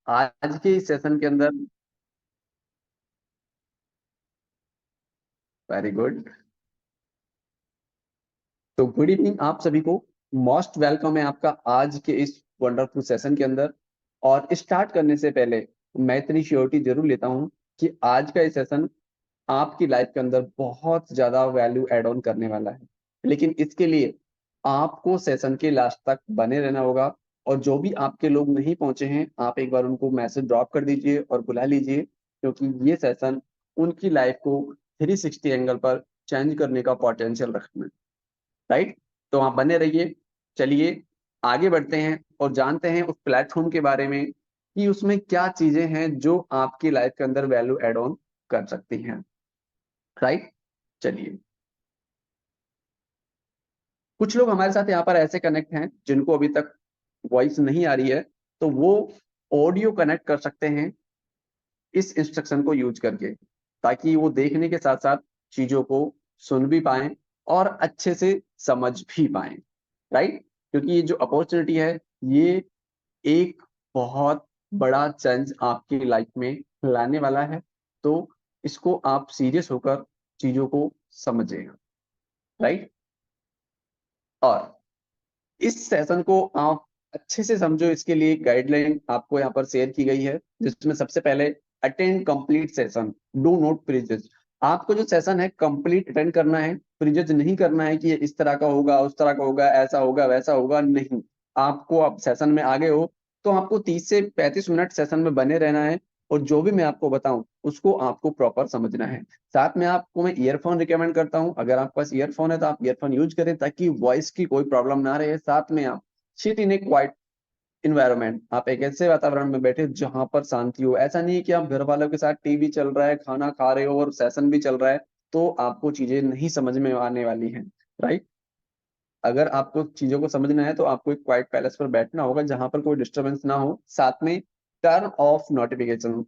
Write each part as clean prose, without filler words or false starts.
आज के इस सेशन के अंदर वेरी गुड। तो गुड इवनिंग आप सभी को। मोस्ट वेलकम है आपका आज के इस वंडरफुल सेशन के अंदर। और स्टार्ट करने से पहले मैं इतनी श्योरिटी जरूर लेता हूं कि आज का ये सेशन आपकी लाइफ के अंदर बहुत ज्यादा वैल्यू एड ऑन करने वाला है। लेकिन इसके लिए आपको सेशन के लास्ट तक बने रहना होगा। और जो भी आपके लोग नहीं पहुंचे हैं, आप एक बार उनको मैसेज ड्रॉप कर दीजिए और बुला लीजिए, क्योंकि ये सेशन उनकी लाइफ को 360 एंगल पर चेंज करने का पोटेंशियल रखता है। राइट। तो आप बने रहिए। चलिए आगे बढ़ते हैं और जानते हैं उस प्लेटफॉर्म के बारे में कि उसमें क्या चीजें हैं जो आपकी लाइफ के अंदर वैल्यू एड ऑन कर सकती हैं। राइट। चलिए, कुछ लोग हमारे साथ यहाँ पर ऐसे कनेक्ट हैं जिनको अभी तक वॉइस नहीं आ रही है, तो वो ऑडियो कनेक्ट कर सकते हैं इस इंस्ट्रक्शन को यूज करके, ताकि वो देखने के साथ साथ चीजों को सुन भी पाएं और अच्छे से समझ भी पाएं। राइट। क्योंकि ये जो अपॉर्चुनिटी है, ये एक बहुत बड़ा चेंज आपकी लाइफ में लाने वाला है। तो इसको आप सीरियस होकर चीजों को समझिएगा। राइट। और इस सेशन को आप अच्छे से समझो, इसके लिए गाइडलाइन आपको यहाँ पर शेयर की गई है, जिसमें सबसे पहले attend complete session, do not prejudge. आपको जो सेशन है कंप्लीट अटेंड करना है, प्रीजज नहीं करना है कि ये इस तरह का होगा, उस तरह का होगा, ऐसा होगा, वैसा होगा, नहीं। आपको आप सेशन में आगे हो तो आपको 30 से 35 मिनट सेशन में बने रहना है। और जो भी मैं आपको बताऊं उसको आपको प्रॉपर समझना है। साथ में आपको मैं ईयरफोन रिकमेंड करता हूं, अगर आपके पास ईयरफोन है तो आप ईयरफोन यूज करें, ताकि वॉइस की कोई प्रॉब्लम ना रहे। साथ में आप sit in A quite environment, आप एक ऐसे वातावरण में बैठे जहां पर शांति हो। ऐसा नहीं है कि आप घर वालों के साथ टीवी चल रहा है, खाना खा रहे हो और सेशन भी चल रहा है, तो आपको चीजें नहीं समझ में आने वाली हैं। राइट। अगर आपको चीजों को समझना है तो आपको एक क्वाइट पैलेस पर बैठना होगा जहां पर कोई डिस्टरबेंस ना हो। साथ में टर्न ऑफ नोटिफिकेशन,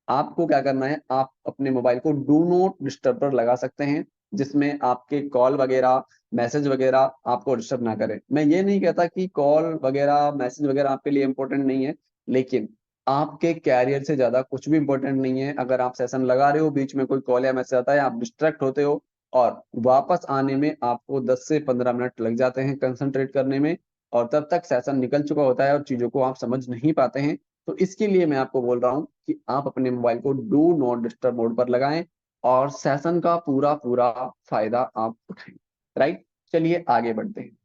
आपको क्या करना है, आप अपने मोबाइल को डू नॉट डिस्टर्ब पर लगा सकते हैं, जिसमें आपके कॉल वगैरह, मैसेज वगैरह आपको डिस्टर्ब ना करें। मैं ये नहीं कहता कि कॉल वगैरह, मैसेज वगैरह आपके लिए इंपॉर्टेंट नहीं है, लेकिन आपके कैरियर से ज्यादा कुछ भी इंपॉर्टेंट नहीं है। अगर आप सेशन लगा रहे हो, बीच में कोई कॉल या मैसेज आता है, आप डिस्ट्रैक्ट होते हो और वापस आने में आपको 10 से 15 मिनट लग जाते हैं कंसंट्रेट करने में, और तब तक सेशन निकल चुका होता है और चीजों को आप समझ नहीं पाते हैं। तो इसके लिए मैं आपको बोल रहा हूँ कि आप अपने मोबाइल को डू नॉट डिस्टर्ब मोड पर लगाएं और सेशन का पूरा पूरा फायदा आप उठाएं। राइट। चलिए आगे बढ़ते हैं।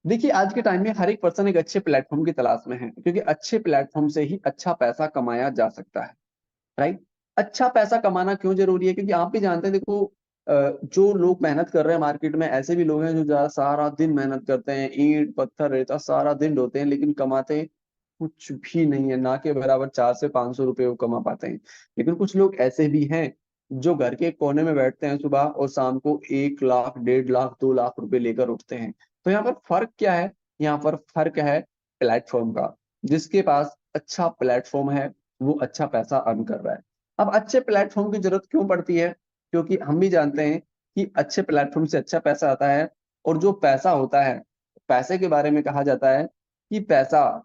देखिए, आज के टाइम में हर एक पर्सन एक अच्छे प्लेटफॉर्म की तलाश में है, क्योंकि अच्छे प्लेटफॉर्म से ही अच्छा पैसा कमाया जा सकता है। राइट। अच्छा पैसा कमाना क्यों जरूरी है? क्योंकि आप भी जानते हैं, देखो, जो लोग मेहनत कर रहे हैं मार्केट में, ऐसे भी लोग हैं जो सारा दिन मेहनत करते हैं, ईंट पत्थर रेता सारा दिन ढोते हैं, लेकिन कमाते कुछ भी नहीं है, ना के बराबर 400 से 500 रुपए वो कमा पाते हैं। लेकिन कुछ लोग ऐसे भी हैं जो घर के कोने में बैठते हैं सुबह और शाम को 1 लाख, 1.5 लाख, 2 लाख रुपए लेकर उठते हैं। तो यहाँ पर फर्क क्या है? यहाँ पर फर्क है प्लेटफॉर्म का। जिसके पास अच्छा प्लेटफॉर्म है वो अच्छा पैसा अर्न कर रहा है। अब अच्छे प्लेटफॉर्म की जरूरत क्यों पड़ती है? क्योंकि हम भी जानते हैं कि अच्छे प्लेटफॉर्म से अच्छा पैसा आता है। और जो पैसा होता है, पैसे के बारे में कहा जाता है कि पैसा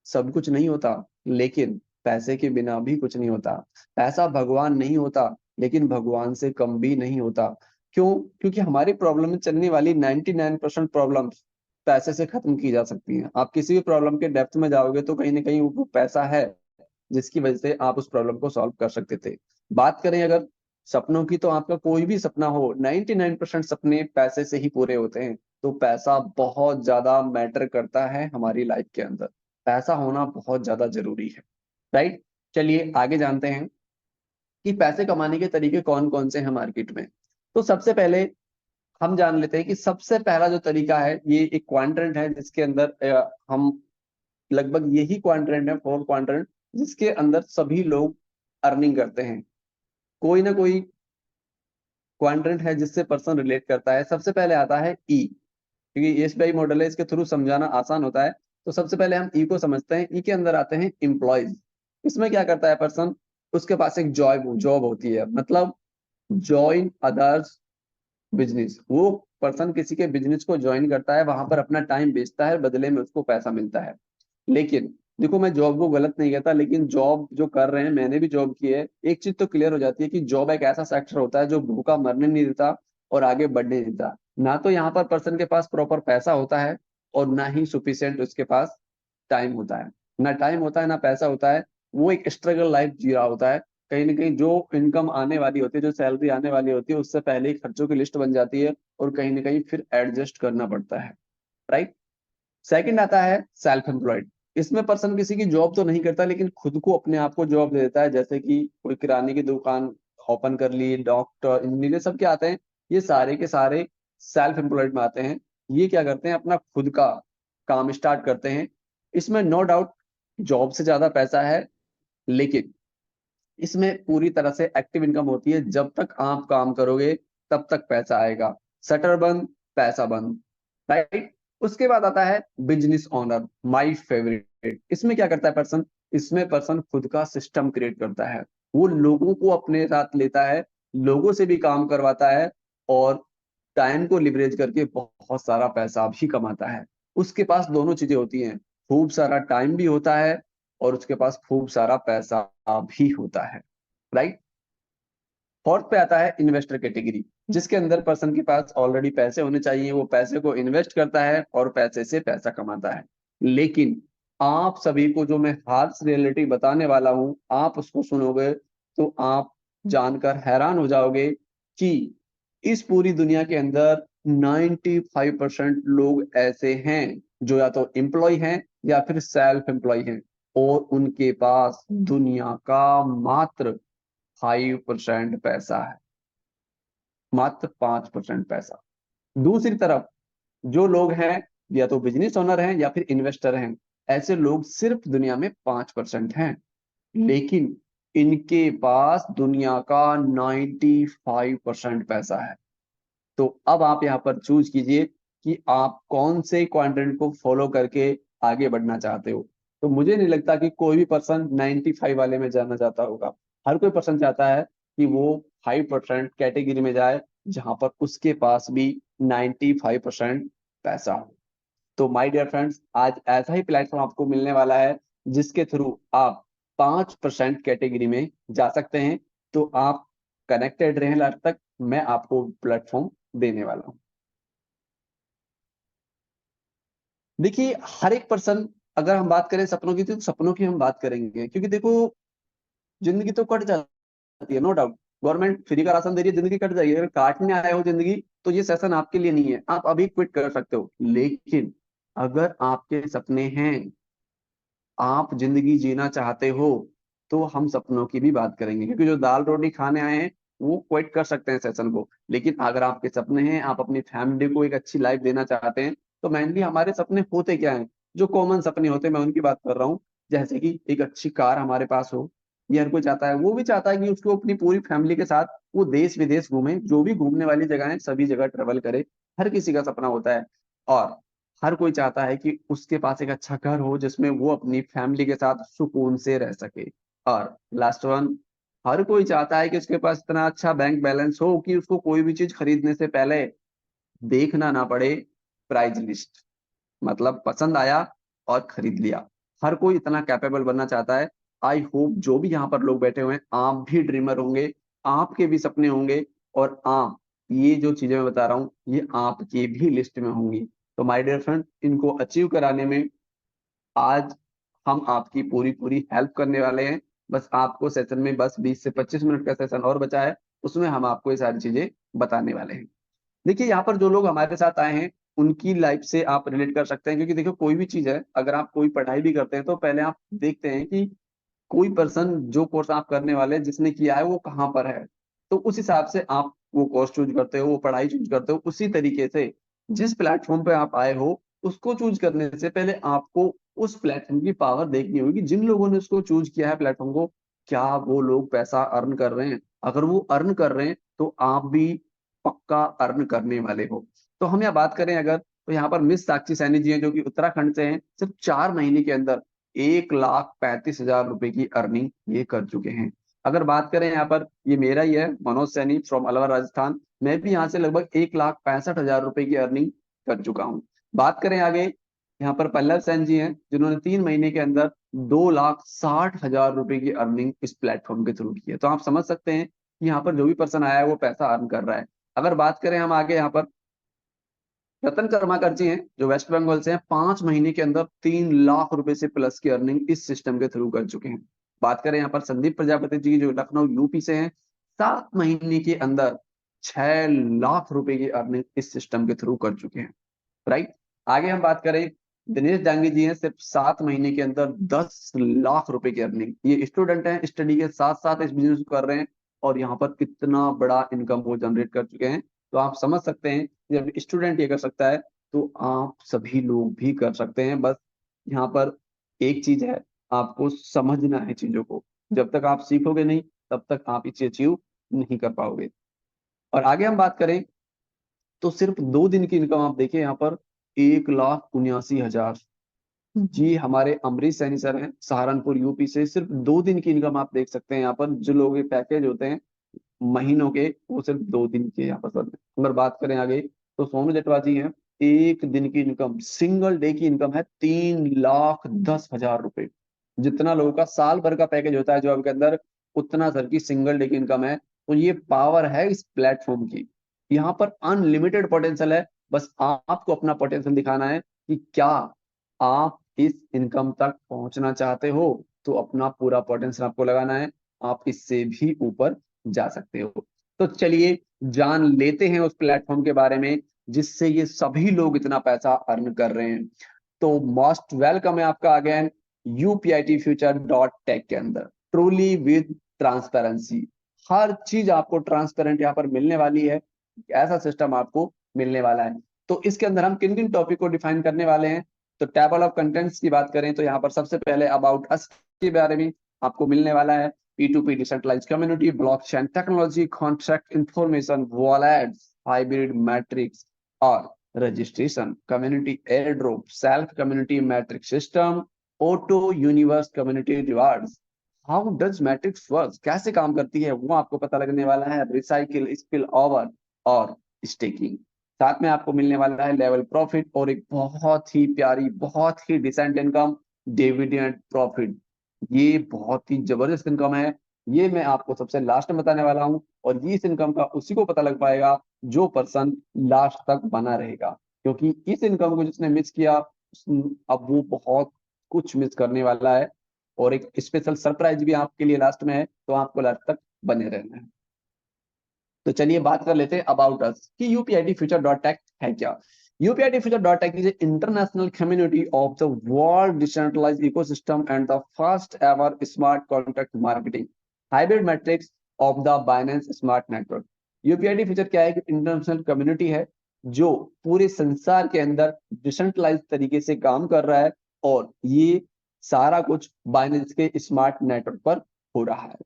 सब कुछ नहीं होता, लेकिन पैसे के बिना भी कुछ नहीं होता। पैसा भगवान नहीं होता, लेकिन भगवान से कम भी नहीं होता। क्यों? क्योंकि हमारी प्रॉब्लम में चलने वाली 99% प्रॉब्लम पैसे से खत्म की जा सकती हैं। आप किसी भी प्रॉब्लम के डेप्थ में जाओगे तो कहीं ना कहीं वो पैसा है जिसकी वजह से आप उस प्रॉब्लम को सॉल्व कर सकते थे। बात करें अगर सपनों की, तो आपका कोई भी सपना हो, 99% सपने पैसे से ही पूरे होते हैं। तो पैसा बहुत ज्यादा मैटर करता है हमारी लाइफ के अंदर। पैसा होना बहुत ज्यादा जरूरी है। राइट। चलिए आगे जानते हैं कि पैसे कमाने के तरीके कौन कौन से हैं मार्केट में। तो सबसे पहले हम जान लेते हैं कि सबसे पहला जो तरीका है, ये एक क्वाड्रेंट है जिसके अंदर हम लगभग यही क्वाड्रेंट है, 4 क्वाड्रेंट, जिसके अंदर सभी लोग अर्निंग करते हैं। कोई ना कोई क्वाड्रेंट है जिससे पर्सन रिलेट करता है। सबसे पहले आता है ई, क्योंकि एसबीआई मॉडल है, इसके थ्रू समझाना आसान होता है। तो सबसे पहले हम ई को समझते हैं। ई के अंदर आते हैं एम्प्लॉयज। इसमें क्या करता है पर्सन? उसके पास एक जॉब जॉब होती है, मतलब ज्वाइन अदर्स बिजनेस। वो पर्सन किसी के बिजनेस को ज्वाइन करता है, वहां पर अपना टाइम बेचता है, बदले में उसको पैसा मिलता है। लेकिन देखो, मैं जॉब को गलत नहीं कहता, लेकिन जॉब जो कर रहे हैं, मैंने भी जॉब की है, एक चीज तो क्लियर हो जाती है कि जॉब एक ऐसा सेक्टर होता है जो भूखा मरने नहीं देता और आगे बढ़ने नहीं देता। ना तो यहाँ पर पर्सन के पास प्रॉपर पैसा होता है, और ना ही सुफिशियंट उसके पास टाइम होता है। ना टाइम होता है, ना पैसा होता है। वो एक स्ट्रगल लाइफ जी रहा होता है। कहीं ना कहीं जो इनकम आने वाली होती है, जो सैलरी आने वाली होती है, उससे पहले ही खर्चों की लिस्ट बन जाती है, और कहीं ना कहीं फिर एडजस्ट करना पड़ता है। राइट। सेकंड आता है सेल्फ एम्प्लॉयड। इसमें पर्सन किसी की जॉब तो नहीं करता, लेकिन खुद को अपने आप को जॉब दे देता है। जैसे कि कोई किराने की दुकान ओपन कर ली, डॉक्टर, इंजीनियर, सब क्या आते हैं, ये सारे के सारे सेल्फ एम्प्लॉयड में आते हैं। ये क्या करते हैं, अपना खुद का काम स्टार्ट करते हैं। इसमें नो डाउट जॉब से ज्यादा पैसा है, लेकिन इसमें पूरी तरह से एक्टिव इनकम होती है। जब तक आप काम करोगे तब तक पैसा आएगा। शटर बंद, पैसा बंद। राइट। उसके बाद आता है बिजनेस ओनर, माय फेवरेट। इसमें क्या करता है पर्सन, इसमें पर्सन खुद का सिस्टम क्रिएट करता है। वो लोगों को अपने साथ लेता है, लोगों से भी काम करवाता है, और टाइम को लिवरेज करके बहुत सारा पैसा भी कमाता है। उसके पास दोनों चीजें होती हैं, खूब सारा टाइम भी होता है, और उसके पास खूब सारा पैसा भी होता है। राइट। फोर्थ पे आता है इन्वेस्टर कैटेगरी, जिसके अंदर पर्सन के पास ऑलरेडी पैसे होने चाहिए। वो पैसे को इन्वेस्ट करता है और पैसे से पैसा कमाता है। लेकिन आप सभी को जो मैं हार्श रियलिटी बताने वाला हूं, आप उसको सुनोगे तो आप जानकर हैरान हो जाओगे कि इस पूरी दुनिया के अंदर 95% लोग ऐसे हैं जो या तो एम्प्लॉय हैं या फिर सेल्फ एम्प्लॉय हैं, और उनके पास दुनिया का मात्र 5% पैसा है। मात्र 5% पैसा। दूसरी तरफ जो लोग हैं, या तो बिजनेस ओनर हैं या फिर इन्वेस्टर हैं, ऐसे लोग सिर्फ दुनिया में 5% हैं। लेकिन इनके पास दुनिया का 95% पैसा है। तो अब आप यहाँ पर चूज कीजिए कि आप कौन से क्वाड्रेंट को फॉलो करके आगे बढ़ना चाहते हो। तो मुझे नहीं लगता कि कोई भी पर्सन 95 वाले में जाना चाहता होगा। हर कोई पर्सन चाहता है कि वो 5% कैटेगरी में जाए, जहां पर उसके पास भी 95% पैसा हो। तो माय डियर फ्रेंड्स, आज ऐसा ही प्लेटफॉर्म आपको मिलने वाला है, जिसके थ्रू आप 5% कैटेगरी में जा सकते हैं। तो आप कनेक्टेड रहें लास्ट तक, मैं आपको प्लेटफॉर्म देने वाला हूं। देखिए, हर एक पर्सन, अगर हम बात करें सपनों की, तो सपनों की हम बात करेंगे, क्योंकि देखो, जिंदगी तो कट जाती है, नो डाउट। गवर्नमेंट फ्री का राशन दे रही है, जिंदगी कट जाएगी। अगर काटने आए हो जिंदगी, तो ये सेशन आपके लिए नहीं है, आप अभी क्विट कर सकते हो। लेकिन अगर आपके सपने हैं, आप जिंदगी जीना चाहते हो, तो हम सपनों की भी बात करेंगे। क्योंकि जो दाल रोटी खाने आए हैं, वो क्विट कर सकते हैं सेशन को। लेकिन अगर आपके सपने हैं, आप अपनी फैमिली को एक अच्छी लाइफ देना चाहते हैं, तो मेनली हमारे सपने होते क्या हैं, जो कॉमन सपने होते हैं, मैं उनकी बात कर रहा हूँ। जैसे कि एक अच्छी कार हमारे पास हो, ये हर कोई चाहता है। वो भी चाहता है कि उसको अपनी पूरी फैमिली के साथ वो देश विदेश घूमे, जो भी घूमने वाली जगह है सभी जगह ट्रेवल करे। हर किसी का सपना होता है। और हर कोई चाहता है कि उसके पास एक अच्छा घर हो, जिसमें वो अपनी फैमिली के साथ सुकून से रह सके। और लास्ट वन, हर कोई चाहता है कि उसके पास इतना अच्छा बैंक बैलेंस हो कि उसको कोई भी चीज खरीदने से पहले देखना ना पड़े प्राइस लिस्ट। मतलब पसंद आया और खरीद लिया। हर कोई इतना कैपेबल बनना चाहता है। आई होप जो भी यहाँ पर लोग बैठे हुए हैं, आप भी ड्रीमर होंगे, आपके भी सपने होंगे, और आप, ये जो चीजें मैं बता रहा हूँ, ये आपकी भी लिस्ट में होंगी। तो माय डियर फ्रेंड, इनको अचीव कराने में आज हम आपकी पूरी पूरी हेल्प करने वाले हैं। बस आपको सेशन में बस 20 से 25 मिनट का सेशन और बचा है, उसमें हम आपको ये सारी चीजें बताने वाले हैं। देखिए, यहाँ पर जो लोग हमारे साथ आए हैं, उनकी लाइफ से आप रिलेट कर सकते हैं। क्योंकि देखो, कोई भी चीज है, अगर आप कोई पढ़ाई भी करते हैं, तो पहले आप देखते हैं कि कोई पर्सन जो कोर्स आप करने वाले हैं, जिसने किया है, वो कहाँ पर है। तो उस हिसाब से आप वो कोर्स चूज करते हो, वो पढ़ाई चूज करते हो। उसी तरीके से जिस प्लेटफॉर्म पे आप आए हो, उसको चूज करने से पहले आपको उस प्लेटफॉर्म की पावर देखनी होगी। जिन लोगों ने उसको चूज किया है प्लेटफॉर्म को, क्या वो लोग पैसा अर्न कर रहे हैं? अगर वो अर्न कर रहे हैं, तो आप भी पक्का अर्न करने वाले हो। तो हम यहाँ बात करें अगर, तो यहाँ पर मिस साक्षी सैनी जी हैं, जो कि उत्तराखंड से हैं। सिर्फ 4 महीने के अंदर 1,35,000 रुपए की अर्निंग ये कर चुके हैं। अगर बात करें यहाँ पर, ये मेरा ही है, मनोज सैनी फ्रॉम अलवर राजस्थान। मैं भी यहाँ से लगभग 1,65,000 रुपए की अर्निंग कर चुका हूँ। बात करें आगे, यहाँ पर पल्लव सेन जी हैं जिन्होंने 3 महीने के अंदर 2,60,000 रुपए की अर्निंग इस प्लेटफॉर्म के थ्रू की है। तो आप समझ सकते हैं कि यहाँ पर जो भी पर्सन आया है वो पैसा अर्न कर रहा है। अगर बात करें हम आगे, यहाँ पर रतन कर्माकर जी हैं जो वेस्ट बंगाल से हैं, 5 महीने के अंदर 3 लाख रुपए से प्लस की अर्निंग इस सिस्टम के थ्रू कर चुके हैं। बात करें यहाँ पर संदीप प्रजापति जी जो लखनऊ यूपी से हैं, 7 महीने के अंदर 6 लाख रुपए की अर्निंग इस सिस्टम के थ्रू कर चुके हैं। राइट। आगे हम बात करें, दिनेश डांगी जी हैं, सिर्फ 7 महीने के अंदर 10 लाख रुपए की अर्निंग। ये स्टूडेंट हैं, स्टडी के साथ साथ इस बिजनेस को कर रहे हैं और यहाँ पर कितना बड़ा इनकम वो जनरेट कर चुके हैं। तो आप समझ सकते हैं कि जब स्टूडेंट ये कर सकता है तो आप सभी लोग भी कर सकते हैं। बस यहाँ पर एक चीज है, आपको समझना है चीजों को। जब तक आप सीखोगे नहीं तब तक आप इसे अचीव नहीं कर पाओगे। और आगे हम बात करें तो सिर्फ 2 दिन की इनकम आप देखिए यहाँ पर 1,79,000। जी हमारे अमरीश सैनी सर हैं सहारनपुर यूपी से, सिर्फ 2 दिन की इनकम आप देख सकते हैं। यहाँ पर जो लोग ये पैकेज होते हैं महीनों के, वो सिर्फ 2 दिन के यहाँ पर सर। अगर बात करें आगे तो सोनू जटवा जी हैं, 1 दिन की इनकम, सिंगल डे की इनकम है 3,10,000 रुपए। जितना लोगों का साल भर का पैकेज होता है जॉब के अंदर, उतना सर की सिंगल डे की इनकम है। तो ये पावर है इस प्लेटफॉर्म की। यहाँ पर अनलिमिटेड पोटेंशियल है, बस आपको अपना पोटेंशियल दिखाना है कि क्या आप इस इनकम तक पहुंचना चाहते हो। तो अपना पूरा पोटेंशियल आपको लगाना है, आप इससे भी ऊपर जा सकते हो। तो चलिए जान लेते हैं उस प्लेटफॉर्म के बारे में जिससे ये सभी लोग इतना पैसा अर्न कर रहे हैं। तो मोस्ट वेलकम है आपका अगेन UPITfuture.tech के अंदर, ट्रूली विद ट्रांसपेरेंसी। हर चीज आपको ट्रांसपेरेंट यहाँ पर मिलने वाली है, ऐसा सिस्टम आपको मिलने वाला है। तो इसके अंदर हम किन किन टॉपिक को डिफाइन करने वाले हैं। तो टेबल ऑफ कंटेंट्स की बात करें तो यहाँ पर सबसे पहले अबाउट अस के बारे में आपको मिलने वाला है। P2P decentralised community, blockchain technology, contract information, wallets, hybrid matrix और registration, community air drop, self community matrix system, auto universe community rewards. How does matrix work, कैसे काम करती है वो आपको पता लगने वाला है। रिसाइकिल, स्पिल ओवर और स्टेकिंग। साथ में आपको मिलने वाला है लेवल प्रॉफिट और एक बहुत ही प्यारी, बहुत ही डिसेंट इनकम, डिविडेंड प्रॉफिट। ये बहुत ही जबरदस्त इनकम है। ये मैं आपको सबसे लास्ट में बताने वाला हूँ और इस इनकम का उसी को पता लग पाएगा जो पर्सन लास्ट तक बना रहेगा, क्योंकि इस इनकम को जिसने मिस किया अब वो बहुत कुछ मिस करने वाला है। और एक स्पेशल सरप्राइज भी आपके लिए लास्ट में है, तो आपको लास्ट तक बने रहना है। तो चलिए बात कर लेते हैं अबाउट अस कि UPITfuture.tech है क्या। UPITfuture.tech is an international community of the world decentralized ecosystem and the first ever smart contract marketing hybrid matrix of the Binance Smart Network। UPIT future क्या है कि इंटरनेशनल कम्युनिटी है जो पूरे संसार के अंदर डिसेंट्रलाइज तरीके से काम कर रहा है और ये सारा कुछ बाइनेंस के स्मार्ट नेटवर्क पर हो रहा है।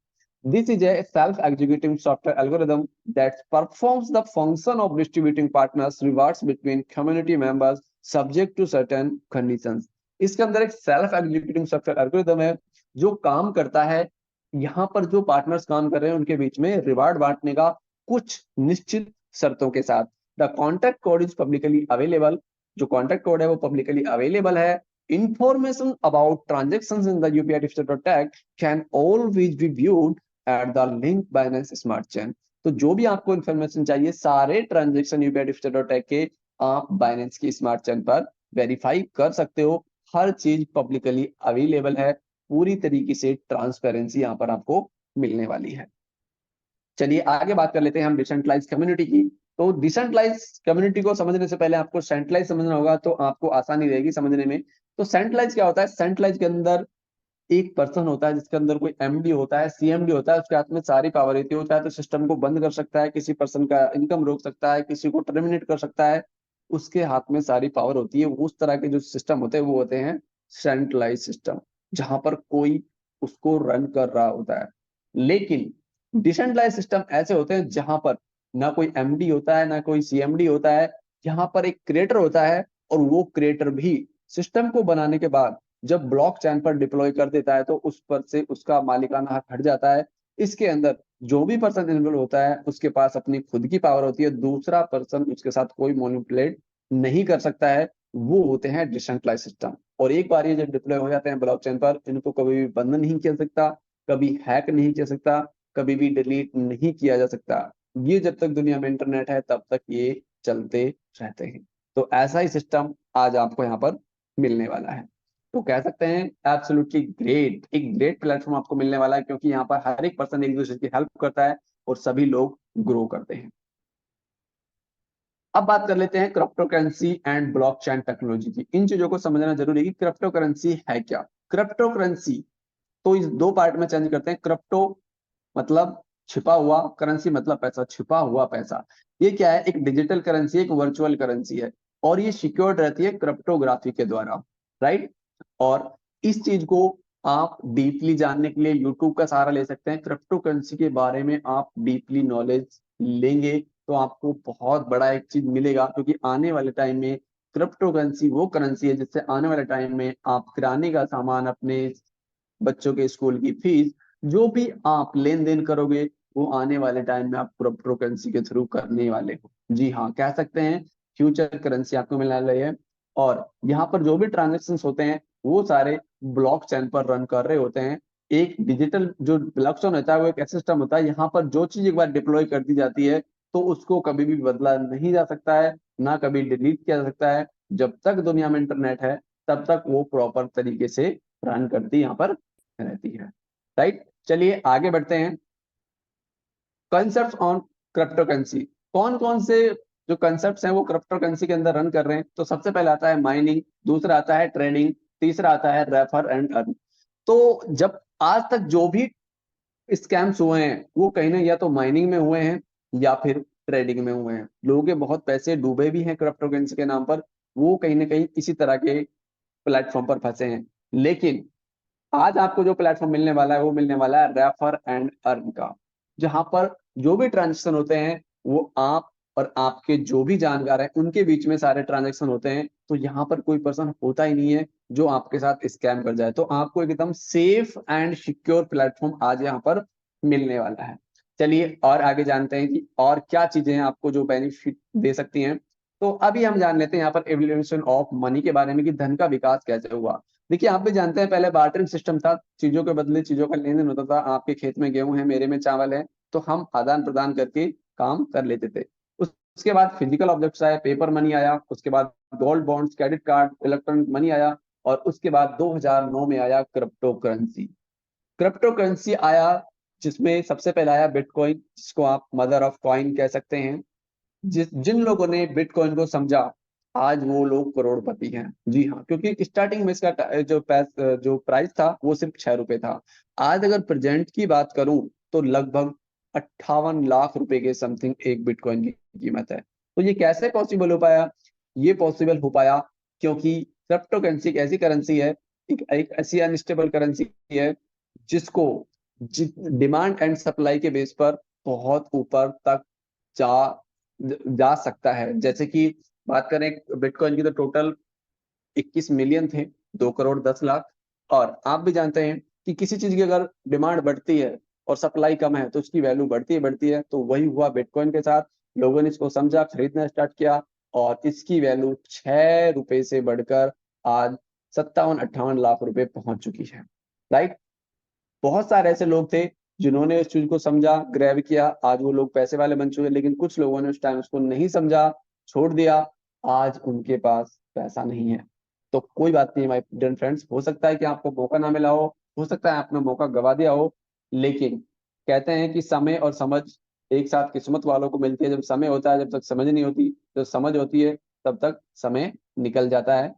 This is a self-executing software algorithm that performs the function of distributing partners rewards between community members subject to certain conditions। इसके अंदर एक सेल्फ एग्जीक्यूटिंग सॉफ्टवेयर एल्गोरिथम है जो काम करता है, यहाँ पर जो पार्टनर्स काम कर रहे हैं उनके बीच में रिवार्ड बांटने का कुछ निश्चित शर्तों के साथ। The contact code is publicly available, जो कॉन्टैक्ट कोड है वो पब्लिकली अवेलेबल है। Information about transactions in the UPITfuture.tech can always be viewed at the link Binance smart chain. तो जो भी आपको इन्फॉर्मेशन चाहिए, सारे ट्रांजेक्शन UPITfuture.tech के आप बाइनेंस की स्मार्ट चेन पर वेरीफाई कर सकते हो। हर चीज पब्लिकली अवेलेबल है, पूरी तरीके से ट्रांसपेरेंसी यहाँ पर आपको मिलने वाली है। चलिए आगे बात कर लेते हैं हम डिसेंट्रलाइज कम्युनिटी की। तो डिसेंट्रलाइज कम्युनिटी को समझने से पहले आपको सेंट्रलाइज समझना होगा, तो आपको आसानी रहेगी समझने में। तो सेंट्रलाइज क्या होता है, सेंट्रलाइज के अंदर एक पर्सन होता है जिसके अंदर कोई MD होता है, CMD होता है, उसके हाथ में सारी पावर रहती है। वो चाहे तो सिस्टम को बंद कर सकता है, किसी पर्सन का इनकम रोक सकता है, किसी को टर्मिनेट कर सकता है, उसके हाथ में सारी पावर होती है। उस तरह के जो सिस्टम होते हैं वो होते हैं सेंट्रलाइज सिस्टम, जहां पर कोई उसको रन कर रहा होता है। लेकिन डिसेंट्रलाइज सिस्टम ऐसे होते हैं जहां पर ना कोई MD होता है ना कोई CMD होता है, यहाँ पर एक क्रिएटर होता है और वो क्रिएटर भी सिस्टम को बनाने के बाद जब ब्लॉकचेन पर डिप्लॉय कर देता है तो उस पर से उसका मालिकाना हक हट जाता है। इसके अंदर जो भी पर्सन इन्वॉल्व होता है उसके पास अपनी खुद की पावर होती है, दूसरा पर्सन उसके साथ कोई मैनिपुलेट नहीं कर सकता है, वो होते हैं डिसेंट्रलाइज सिस्टम। और एक बार ये जब डिप्लॉय हो जाते हैं ब्लॉकचेन पर, इनको कभी भी बंद नहीं किया सकता, कभी हैक नहीं किया सकता, कभी भी डिलीट नहीं किया जा सकता। ये जब तक दुनिया में इंटरनेट है तब तक ये चलते रहते हैं। तो ऐसा ही सिस्टम आज आपको यहाँ पर मिलने वाला है। तो कह सकते हैं एब्सोल्युटली ग्रेट, एक ग्रेट प्लेटफॉर्म आपको मिलने वाला है, क्योंकि यहाँ पर हर एक पर्सन एक दूसरे की हेल्प करता है और सभी लोग ग्रो करते हैं। अब बात कर लेते हैं crypto currency and blockchain technology की। इन चीजों को समझना जरूरी है कि क्रिप्टो करेंसी है क्या। क्रिप्टो करेंसी तो इस दो पार्ट में चेंज करते हैं। क्रिप्टो मतलब छिपा हुआ, करेंसी मतलब पैसा, छिपा हुआ पैसा। ये क्या है, एक डिजिटल करेंसी, एक वर्चुअल करेंसी है, और ये सिक्योर्ड रहती है क्रिप्टोग्राफी के द्वारा, राइट। और इस चीज को आप डीपली जानने के लिए यूट्यूब का सहारा ले सकते हैं। क्रिप्टो करेंसी के बारे में आप डीपली नॉलेज लेंगे तो आपको बहुत बड़ा एक चीज मिलेगा, क्योंकि आने वाले टाइम में क्रिप्टो करेंसी वो करेंसी है जिससे आने वाले टाइम में आप किराने का सामान, अपने बच्चों के स्कूल की फीस, जो भी आप लेन देन करोगे वो आने वाले टाइम में आप क्रिप्टो करेंसी के थ्रू करने वाले हो। जी हाँ, कह सकते हैं फ्यूचर करेंसी आपको मिलने वाली है। और यहाँ पर जो भी ट्रांजेक्शन होते हैं वो सारे ब्लॉकचेन पर रन कर रहे होते हैं। एक डिजिटल जो ब्लॉकचेन होता है वो एक ऐसा सिस्टम होता है, यहाँ पर जो चीज एक बार डिप्लॉय कर दी जाती है तो उसको कभी भी बदला नहीं जा सकता है, ना कभी डिलीट किया जा सकता है। जब तक दुनिया में इंटरनेट है तब तक वो प्रॉपर तरीके से रन करती यहाँ पर रहती है, राइट। चलिए आगे बढ़ते हैं। कंसेप्ट ऑन क्रिप्टो करेंसी, कौन कौन से जो कंसेप्ट हैं वो क्रिप्टो करेंसी के अंदर रन कर रहे हैं। तो सबसे पहले आता है माइनिंग, दूसरा आता है ट्रेडिंग, तीसरा आता है रेफर एंड अर्न। तो जब आज तक जो भी स्कैम्स हुए हैं वो कहीं ना या तो माइनिंग में हुए हैं या फिर ट्रेडिंग में हुए हैं। लोगों के बहुत पैसे डूबे भी हैं क्रिप्टो करेंसी के नाम पर, वो कहीं ना कहीं इसी तरह के प्लेटफॉर्म पर फंसे हैं। लेकिन आज आपको जो प्लेटफॉर्म मिलने वाला है वो मिलने वाला है रेफर एंड अर्न का, जहां पर जो भी ट्रांजेक्शन होते हैं वो आप और आपके जो भी जानकार हैं उनके बीच में सारे ट्रांजेक्शन होते हैं। तो यहाँ पर कोई पर्सन होता ही नहीं है जो आपके साथ स्कैम कर जाए। तो आपको एकदम सेफ एंड सिक्योर प्लेटफॉर्म आज यहाँ पर मिलने वाला है। चलिए और आगे जानते हैं कि और क्या चीजें हैं आपको जो बेनिफिट दे सकती हैं। तो अभी हम जान लेते हैं यहाँ पर एवोल्यूशन ऑफ मनी के बारे में, कि धन का विकास कैसे हुआ। देखिए आप भी जानते हैं पहले बार्टरिंग सिस्टम था, चीजों के बदले चीजों का लेन देन होता था। आपके खेत में गेहूं है, मेरे में चावल है, तो हम आदान प्रदान करके काम कर लेते थे। उसके बाद फिजिकल ऑब्जेक्ट्स आए, पेपर मनी आया, उसके बाद gold bonds, credit card, electronic money आया, और उसके बाद 2009 में आया क्रिप्टो करेंसी। क्रिप्टो करेंसी आया जिसमें सबसे पहले आया बिटकॉइन, जिसको आप मदर ऑफ कॉइन कह सकते हैं। जिन लोगों ने बिटकॉइन को समझा आज वो लोग करोड़पति हैं। जी हाँ, क्योंकि स्टार्टिंग में इसका जो प्राइस था वो सिर्फ 6 रुपए था। आज अगर प्रेजेंट की बात करूं तो लगभग 58 लाख रुपए के समथिंग एक बिटकॉइन की कीमत है। तो ये कैसे पॉसिबल हो पाया? ये पॉसिबल हो पाया क्योंकि क्रिप्टो करेंसी एक ऐसी करेंसी है, एक ऐसी अनस्टेबल करेंसी है जिसको डिमांड एंड सप्लाई के बेस पर बहुत ऊपर तक जा जा सकता है। जैसे कि बात करें बिटकॉइन की तो टोटल 21 मिलियन थे, 2 करोड़ 10 लाख। और आप भी जानते हैं कि किसी चीज की अगर डिमांड बढ़ती है और सप्लाई कम है तो उसकी वैल्यू बढ़ती है। तो वही हुआ बिटकॉइन के साथ। लोगों ने इसको समझा, खरीदना स्टार्ट किया, और इसकी वैल्यू 6 रुपए से बढ़कर आज 57-58 लाख रुपए पहुंच चुकी है, राइट। बहुत सारे ऐसे लोग थे जिन्होंने इस चीज को समझा, ग्रैब किया, आज वो लोग पैसे वाले बन चुके। लेकिन कुछ लोगों ने उस टाइम उसको नहीं समझा, छोड़ दिया, आज उनके पास पैसा नहीं है। तो कोई बात नहीं माय डियर फ्रेंड्स, हो सकता है कि आपको मौका ना मिला हो सकता है आपने मौका गवा दिया हो। लेकिन कहते हैं कि समय और समझ एक साथ किस्मत वालों को मिलती है। जब समय होता है जब तक समझ नहीं होती, जब समझ होती है तब तक समय निकल जाता है।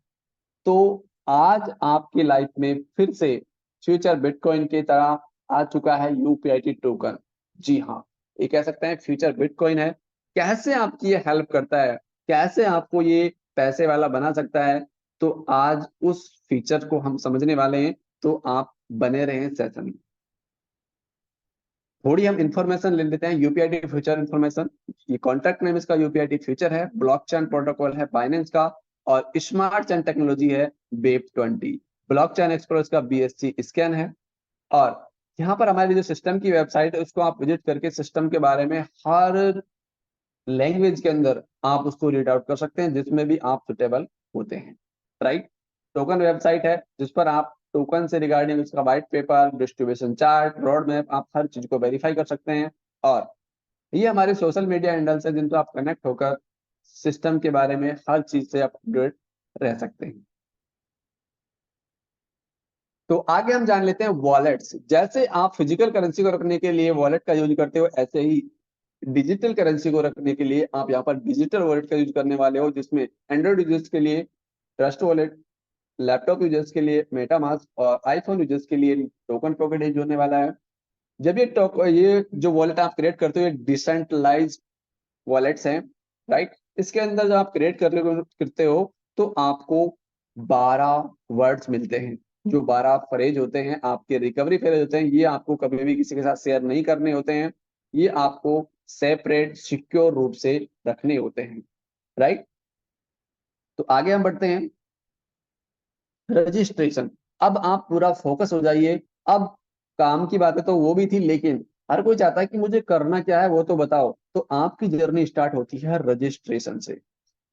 तो आज आपकी लाइफ में फिर से फ्यूचर बिटकॉइन की तरह आ चुका है यूपीआईटी टोकन। जी हाँ, ये कह सकते हैं फ्यूचर बिटकॉइन है। कैसे आपकी ये हेल्प करता है, कैसे आपको ये पैसे वाला बना सकता है, तो आज उस फीचर को हम समझने वाले हैं। तो आप बने रहें सेशन में। थोड़ी हम इंफॉर्मेशन ले लेते हैं यूपीआईटी फ्यूचर इंफॉर्मेशन। ये कॉन्ट्रैक्ट नेम इसका यूपीआईटी फ्यूचर है, ब्लॉकचेन प्रोटोकॉल है बाइनेंस का, और स्मार्ट चेन टेक्नोलॉजी है वेब 20, ब्लॉकचेन एक्सप्रेस का बीएससी स्कैन है। और यहाँ पर हमारी जो सिस्टम की वेबसाइट है उसको आप विजिट करके सिस्टम के बारे में हर लैंग्वेज के अंदर आप उसको रीड आउट कर सकते हैं जिसमें भी आप सुटेबल होते हैं, राइट। टोकन वेबसाइट है जिस पर आप टोकन से रिगार्डिंग उसका white paper, distribution chart, road map, आप हर चीज को वेरीफाई कर सकते हैं। और ये हमारे सोशल मीडिया हैंडल्स है जिन पर आप कनेक्ट होकर सिस्टम के बारे में हर चीज से अपडेट रह सकते हैं। तो आगे हम जान लेते हैं वॉलेट्स। जैसे आप फिजिकल करेंसी को रखने के लिए वॉलेट का यूज करते हो, ऐसे ही डिजिटल करेंसी को रखने के लिए आप यहाँ पर डिजिटल वॉलेट का यूज करने वाले हो, जिसमें एंड्रॉइड यूजर्स के लिए ट्रस्ट वॉलेट, लैपटॉप यूजर्स के लिए मेटामास्क और आईफोन यूजर्स के लिए टोकन पॉकेट यूज होने वाला है। जब ये जो वॉलेट आप क्रिएट करते हो ये डिसेंट्रलाइज वॉलेट्स हैं, राइट। इसके अंदर जब आप क्रिएट करते हो तो आपको 12 वर्ड्स मिलते हैं। जो 12 फ्रेज होते हैं, आपके रिकवरी फ्रेज होते हैं, ये आपको कभी भी किसी के साथ शेयर नहीं करने होते हैं। ये आपको सेपरेट सिक्योर रूप से रखने होते हैं, राइट। तो आगे हम बढ़ते हैं, रजिस्ट्रेशन। अब आप पूरा फोकस हो जाइए। अब काम की बातें तो वो भी थी, लेकिन हर कोई चाहता है कि मुझे करना क्या है वो तो बताओ। तो आपकी जर्नी स्टार्ट होती है रजिस्ट्रेशन से।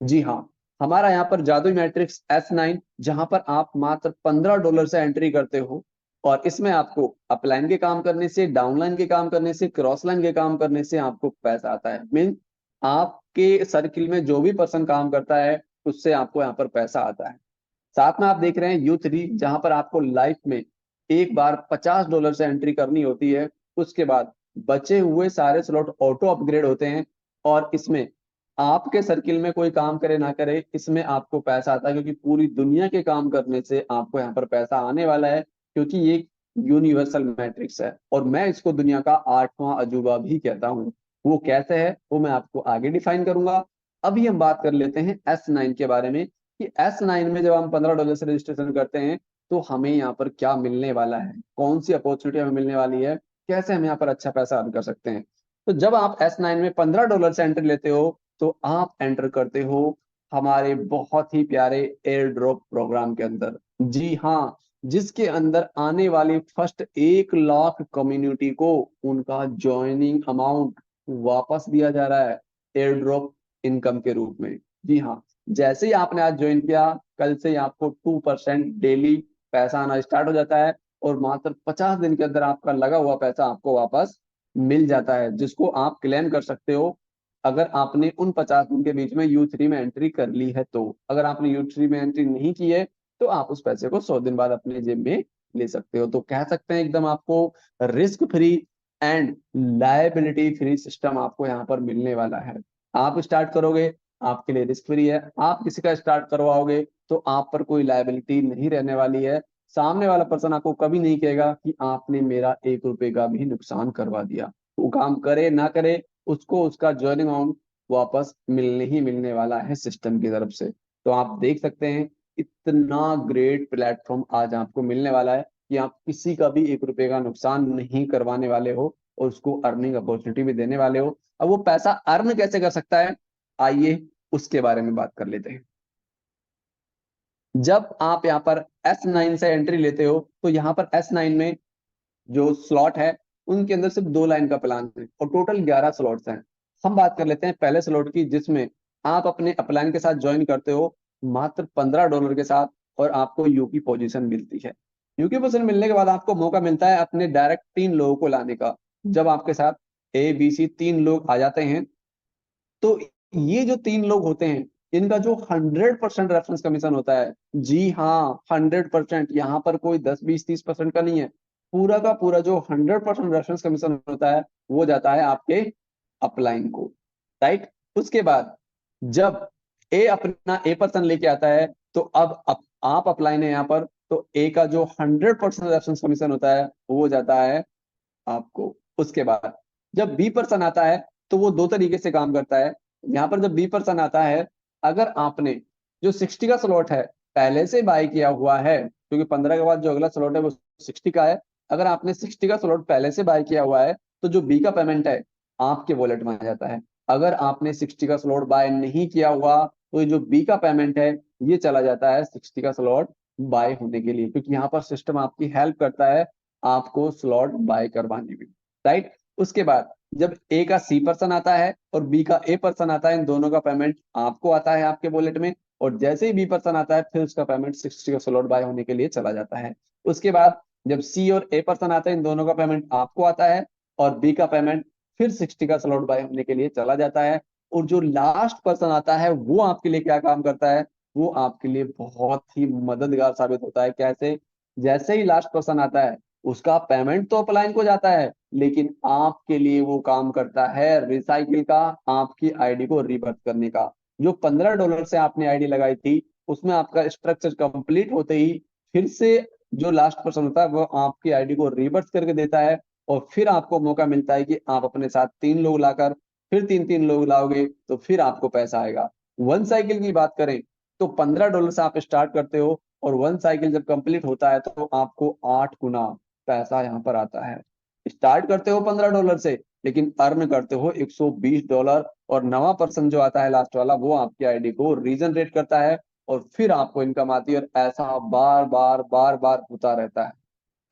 जी हाँ, हमारा यहाँ पर जादुई मैट्रिक्स S9, जहां पर आप मात्र $15 से एंट्री करते हो, और इसमें आपको अपलाइन के काम करने से, डाउनलाइन के काम करने से, क्रॉस लाइन के काम करने से आपको पैसा आता है। मीन आपके सर्किल में जो भी पर्सन काम करता है उससे आपको यहाँ पर पैसा आता है। साथ में आप देख रहे हैं U3, जहां पर आपको लाइफ में एक बार $50 से एंट्री करनी होती है। उसके बाद बचे हुए सारे स्लॉट ऑटो अपग्रेड होते हैं, और इसमें आपके सर्किल में कोई काम करे ना करे, इसमें आपको पैसा आता है, क्योंकि पूरी दुनिया के काम करने से आपको यहाँ पर पैसा आने वाला है, क्योंकि ये यूनिवर्सल मैट्रिक्स है। और मैं इसको दुनिया का 8वां अजूबा भी कहता हूँ। वो कैसे है वो मैं आपको आगे डिफाइन करूंगा। अभी हम बात कर लेते हैं S9 के बारे में, कि S9 में जब हम $15 से रजिस्ट्रेशन करते हैं तो हमें यहाँ पर क्या मिलने वाला है, कौन सी अपॉर्चुनिटी हमें मिलने वाली है, कैसे हम यहाँ पर अच्छा पैसा अर्न कर सकते हैं। तो जब आप S9 में $15 से एंट्री लेते हो तो आप एंटर करते हो हमारे बहुत ही प्यारे एयर ड्रॉप प्रोग्राम के अंदर। जी हाँ, जिसके अंदर आने वाली फर्स्ट 1 लाख कम्युनिटी को उनका ज्वाइनिंग अमाउंट वापस दिया जा रहा है एयर ड्रॉप इनकम के रूप में। जी हाँ, जैसे ही आपने आज ज्वाइन किया, कल से ही आपको 2% डेली पैसा आना स्टार्ट हो जाता है, और मात्र 50 दिन के अंदर आपका लगा हुआ पैसा आपको वापस मिल जाता है, जिसको आप क्लेम कर सकते हो अगर आपने उन 50 दिन के बीच में U3 में एंट्री कर ली है। तो अगर आपने U3 में एंट्री नहीं की है तो आप उस पैसे को 100 दिन बाद अपने जेब में ले सकते हो। तो कह सकते हैं एकदम आपको risk free and liability free system आपको यहाँ पर मिलने वाला है। आप स्टार्ट करोगे, आपके लिए रिस्क फ्री है। आप किसी का स्टार्ट करवाओगे तो आप पर कोई लायबिलिटी नहीं रहने वाली है। सामने वाला पर्सन आपको कभी नहीं कहेगा कि आपने मेरा 1 रुपए का भी नुकसान करवा दिया। वो काम करे ना करे, उसको उसका ज्वाइनिंग अमाउंट वापस मिलने ही मिलने वाला है सिस्टम की तरफ से। तो आप देख सकते हैं इतना ग्रेट प्लेटफॉर्म आज आपको मिलने वाला है कि आप किसी का भी 1 रुपए का नुकसान नहीं करवाने वाले हो, और उसको अर्निंग अपॉर्चुनिटी भी देने वाले हो। अब वो पैसा अर्न कैसे कर सकता है, आइए उसके बारे में बात कर लेते हैं। जब आप यहाँ पर S9 से एंट्री लेते हो तो यहाँ पर S9 में जो स्लॉट है उनके अंदर सिर्फ 2 लाइन का प्लान है, और टोटल 11 स्लॉट्स हैं। हम बात कर लेते हैं पहले स्लॉट की, जिसमें आप अपने अपलाइन के साथ ज्वाइन करते हो मात्र $15 के साथ, और आपको यू की पोजीशन मिलती है। यू की पोजीशन मिलने के बाद आपको मौका मिलता है अपने डायरेक्ट 3 लोगों को लाने का। जब आपके साथ ABC 3 लोग आ जाते हैं तो ये जो 3 लोग होते हैं इनका जो 100% रेफरेंस कमीशन होता है, जी हाँ 100%, यहाँ पर कोई 10 20 30% का नहीं है। पूरा का पूरा जो 100% रेफरेंस कमीशन होता है वो जाता है आपके अपलाइन को, राइट। उसके बाद जब अपना A पर्सन लेके आता है तो अब आप अपलाइन है यहाँ पर, तो A का जो 100% रेफरेंस कमीशन होता है वो जाता है आपको। उसके बाद जब B पर्सन आता है तो वो 2 तरीके से काम करता है। यहाँ पर जब B पर्सन आता है, अगर आपने जो 60 का स्लॉट है पहले से बाय किया हुआ है, क्योंकि 15 के बाद जो अगला स्लॉट है वो 60 का है, अगर आपने 60 का स्लॉट पहले से बाय किया हुआ है तो जो B का पेमेंट है आपके वॉलेट में आ जाता है। अगर आपने 60 का स्लॉट बाय नहीं किया हुआ तो ये जो B का पेमेंट है ये चला जाता है 60 का स्लॉट बाय होने के लिए, क्योंकि यहाँ पर सिस्टम आपकी हेल्प करता है आपको स्लॉट बाय करवाने में, राइट। उसके बाद जब A का C पर्सन आता है और B का A पर्सन आता है, इन दोनों का पेमेंट आपको आता है आपके वॉलेट में। और जैसे ही बी पर्सन आता है फिर उसका पेमेंट 60 का स्लॉट बाय होने के लिए चला जाता है। उसके बाद जब सी और ए पर्सन आते हैं, इन दोनों का पेमेंट आपको आता है और बी का पेमेंट फिर 60 का स्लॉट बाय होने के लिए चला जाता है। और जो लास्ट पर्सन आता है वो आपके लिए क्या काम करता है, वो आपके लिए बहुत ही मददगार साबित होता है। कैसे? जैसे ही लास्ट पर्सन आता है उसका पेमेंट तो अपलाइन को जाता है, लेकिन आपके लिए वो काम करता है रिसाइकिल का, आपकी आईडी को रिवर्स करने का। जो $15 से आपने आईडी लगाई थी उसमें आपका स्ट्रक्चर कंप्लीट होते ही फिर से जो लास्ट पर्सन होता है वो आपकी आईडी को रिवर्स करके देता है, और फिर आपको मौका मिलता है कि आप अपने साथ 3 लोग लाकर फिर 3 लोग लाओगे तो फिर आपको पैसा आएगा। वन साइकिल की बात करें तो $15 से आप स्टार्ट करते हो, और वन साइकिल जब कंप्लीट होता है तो आपको 8 गुना पैसा यहाँ पर आता है। स्टार्ट करते हो $15 से, लेकिन अर्न करते हो $120। और नवा पर्सन जो आता है लास्ट वाला, वो आपकी आईडी को रीजनरेट करता है और फिर आपको इनकम आती है, और ऐसा बार बार बार बार होता रहता है।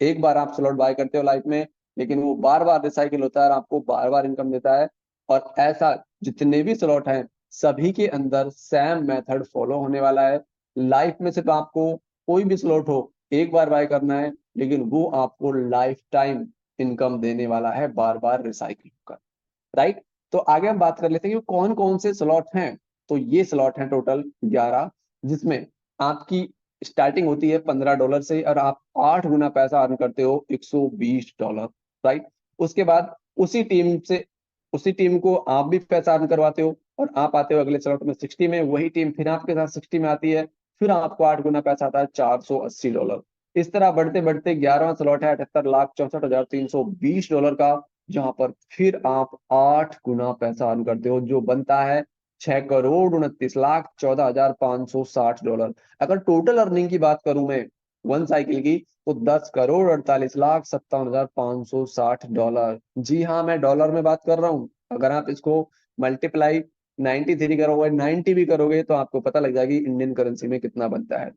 एक बार आप स्लॉट बाय करते हो लाइफ में, लेकिन वो बार बार रिसाइकिल होता है और आपको बार बार इनकम देता है। और ऐसा जितने भी स्लॉट हैं सभी के अंदर सेम मेथड फॉलो होने वाला है। लाइफ में सिर्फ आपको कोई भी स्लॉट हो एक बार बाय करना है, लेकिन वो आपको लाइफ टाइम इनकम देने वाला है बार बार रिसाइकिल होकर। राइट? तो आगे हम बात कर लेते हैं कि कौन कौन से स्लॉट हैं। तो ये स्लॉट हैं टोटल 11, जिसमें आपकी स्टार्टिंग होती है $15 से और आप 8 गुना पैसा अर्न करते हो $120। राइट? उसके बाद उसी टीम को आप भी पैसा अर्न करवाते हो, और आप आते हो अगले स्लॉट में 60 में, वही टीम फिर आपके साथ 60 में आती है, फिर आपको 8 गुना पैसा आता है $480। इस तरह बढ़ते बढ़ते 11वां स्लॉट है $78,64,320 का, जहां पर फिर आप 8 गुना पैसा अर्न करते हो, जो बनता है $6,29,14,560। अगर टोटल अर्निंग की बात करूं मैं वन साइकिल की, तो $10,48,57,560। जी हाँ, मैं डॉलर में बात कर रहा हूं। अगर आप इसको मल्टीप्लाई 93 करोगे, 90 भी करोगे, तो आपको पता लग जाएगी इंडियन करेंसी में कितना बनता है।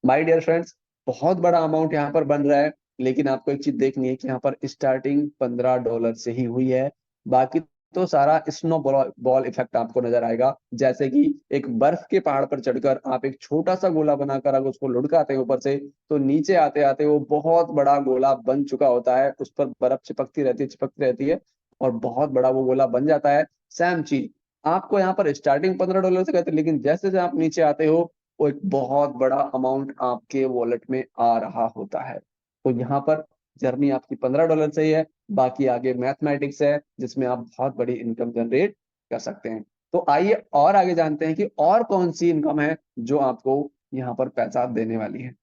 माय डियर फ्रेंड्स, बहुत बड़ा अमाउंट यहाँ पर बन रहा है, लेकिन आपको एक चीज देखनी है कि यहाँ पर स्टार्टिंग $15 से ही हुई है। बाकी तो सारा स्नो बॉल इफेक्ट आपको नजर आएगा। जैसे कि एक बर्फ के पहाड़ पर चढ़कर आप एक छोटा सा गोला बनाकर अगर उसको लुढ़काते हैं ऊपर से, तो नीचे आते आते वो बहुत बड़ा गोला बन चुका होता है। उस पर बर्फ चिपकती रहती है और बहुत बड़ा वो गोला बन जाता है। सेम चीज आपको यहाँ पर स्टार्टिंग $15 से कहते हैं, लेकिन जैसे जैसे आप नीचे आते हो वो एक बहुत बड़ा अमाउंट आपके वॉलेट में आ रहा होता है। तो यहाँ पर जर्नी आपकी $15 से ही है, बाकी आगे मैथमेटिक्स है जिसमें आप बहुत बड़ी इनकम जनरेट कर सकते हैं। तो आइए और आगे जानते हैं कि और कौन सी इनकम है जो आपको यहाँ पर पैसा देने वाली है।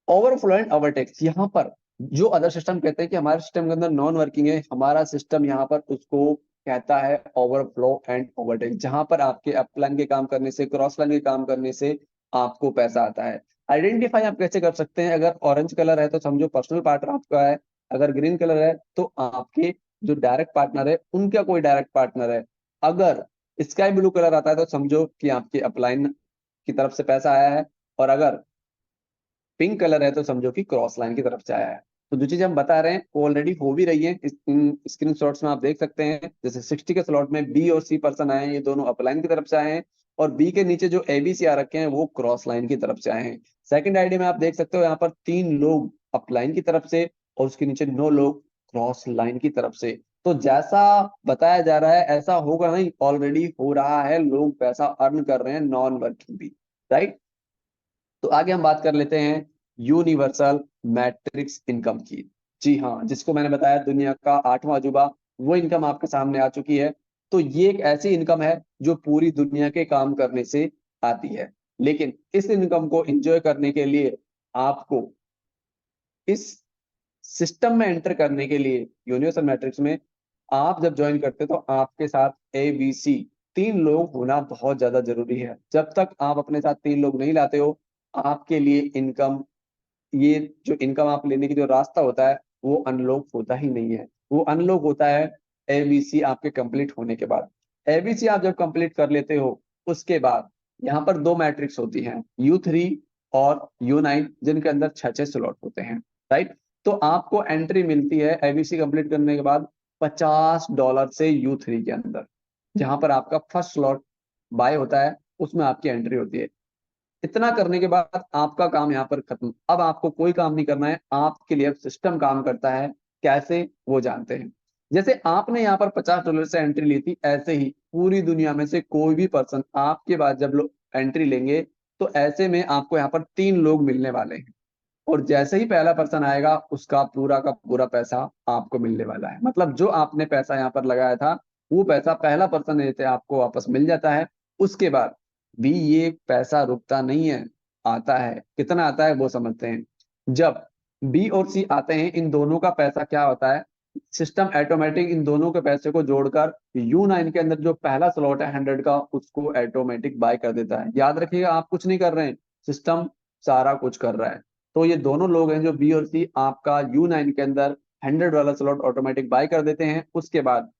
ओवरफ्लो एंड ओवरटेक्स, यहाँ पर जो अदर सिस्टम कहते हैं कि हमारे सिस्टम के अंदर नॉन वर्किंग है, हमारा सिस्टम यहाँ पर उसको कहता है ओवरफ्लो एंड ओवरटेक्स, जहां पर आपके अपलाइन के काम करने से, क्रॉस लाइन के काम करने से आपको पैसा आता है। आइडेंटिफाई आप कैसे कर सकते हैं? अगर ऑरेंज कलर है तो समझो पर्सनल पार्टनर आपका है, अगर ग्रीन कलर है तो आपके जो डायरेक्ट पार्टनर है उनका कोई डायरेक्ट पार्टनर है, अगर स्काई ब्लू कलर आता है तो समझो कि आपके अपलाइन की तरफ से पैसा आया है, और अगर पिंक कलर है तो समझो कि क्रॉस लाइन की तरफ से आया है। तो जो चीज हम बता रहे हैं वो ऑलरेडी हो भी रही है। इन स्क्रीन शॉट्स में आप देख सकते हैं, जैसे 60 के स्लॉट में बी और सी पर्सन आए हैं, ये दोनों अपलाइन की तरफ से आए हैं, और बी के नीचे जो एबीसी आ रखे हैं वो क्रॉस लाइन की तरफ से आए हैं। सेकंड आईडी में आप देख सकते हो यहाँ पर 3 लोग अपलाइन की तरफ से और उसके नीचे 9 लोग क्रॉस लाइन की तरफ से। तो जैसा बताया जा रहा है ऐसा होगा नहीं, ऑलरेडी हो रहा है, लोग पैसा अर्न कर रहे हैं नॉन वर्किंग भी। राइट? तो आगे हम बात कर लेते हैं यूनिवर्सल मैट्रिक्स इनकम की। जी हाँ, जिसको मैंने बताया दुनिया का 8वां अजूबा, वो इनकम आपके सामने आ चुकी है। तो ये एक ऐसी इनकम है जो पूरी दुनिया के काम करने से आती है, लेकिन इस इनकम को एंजॉय करने के लिए आपको इस सिस्टम में एंटर करने के लिए, यूनिवर्सल मैट्रिक्स में आप जब ज्वाइन करते हो तो आपके साथ ABC 3 लोग होना बहुत ज्यादा जरूरी है। जब तक आप अपने साथ 3 लोग नहीं लाते हो, आपके लिए इनकम, ये जो इनकम आप लेने की जो रास्ता होता है वो अनलॉक होता ही नहीं है। वो अनलॉक होता है ABC आपके कंप्लीट होने के बाद। ABC आप जब कंप्लीट कर लेते हो उसके बाद यहाँ पर 2 मैट्रिक्स होती हैं, U3 और U9, जिनके अंदर 6-6 स्लॉट होते हैं। राइट? तो आपको एंट्री मिलती है ABC कंप्लीट करने के बाद $50 से U3 के अंदर, जहां पर आपका फर्स्ट स्लॉट बाय होता है। उसमें आपकी एंट्री होती है। इतना करने के बाद आपका काम यहाँ पर खत्म। अब आपको कोई काम नहीं करना है, आपके लिए अब सिस्टम काम करता है। कैसे, वो जानते हैं। जैसे आपने यहाँ पर $50 से एंट्री ली थी, ऐसे ही पूरी दुनिया में से कोई भी पर्सन आपके बाद जब लोग एंट्री लेंगे, तो ऐसे में आपको यहाँ पर 3 लोग मिलने वाले हैं। और जैसे ही पहला पर्सन आएगा, उसका पूरा का पूरा पैसा आपको मिलने वाला है। मतलब जो आपने पैसा यहाँ पर लगाया था, वो पैसा पहला पर्सन देते आपको वापस मिल जाता है। उसके बाद भी ये पैसा रुकता नहीं है, आता है। कितना आता है वो समझते हैं। जब बी और सी आते हैं, इन दोनों का पैसा क्या होता है, सिस्टम ऑटोमेटिक इन दोनों के पैसे को जोड़कर U9 के अंदर जो पहला स्लॉट है 100 का, उसको ऑटोमेटिक बाय कर देता है। याद रखिएगा, आप कुछ नहीं कर रहे हैं, सिस्टम सारा कुछ कर रहा है। तो ये दोनों लोग हैं जो बी और सी, आपका U9 के अंदर 100 वाला स्लॉट ऑटोमेटिक बाय कर देते हैं। उसके बाद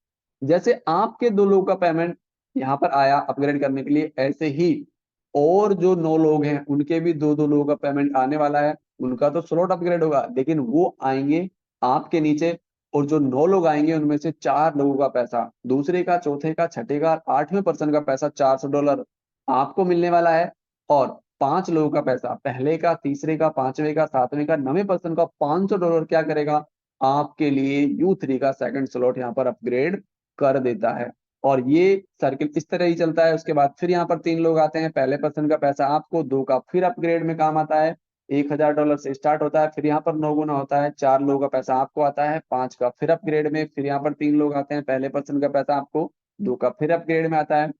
जैसे आपके 2 लोगों का पेमेंट यहाँ पर आया अपग्रेड करने के लिए, ऐसे ही और जो 9 लोग हैं उनके भी 2-2 लोगों का पेमेंट आने वाला है। उनका तो स्लॉट अपग्रेड होगा, लेकिन वो आएंगे आपके नीचे। और जो 9 लोग आएंगे, उनमें से 4 लोगों का पैसा, दूसरे का, चौथे का, छठे का, 8वें पर्सन का पैसा $400 आपको मिलने वाला है। और 5 लोगों का पैसा, पहले का, तीसरे का, 5वें का, 7वें का, 9वें पर्सन का $500 क्या करेगा, आपके लिए U3 का सेकंड स्लॉट यहाँ पर अपग्रेड कर देता है। और ये सर्किल इस तरह ही चलता है। उसके बाद फिर यहाँ पर 3 लोग आते हैं, पहले पर्सन का पैसा आपको, 2 का फिर अपग्रेड में काम आता है, $1000 से स्टार्ट होता है। फिर यहाँ पर 9 गुना होता है, 4 लोगों का पैसा आपको आता है, 5 का फिर अपग्रेड में। फिर यहाँ पर 3 लोग आते हैं, पहले पर्सन का पैसा आपको, 2 का फिर अपग्रेड में आता है।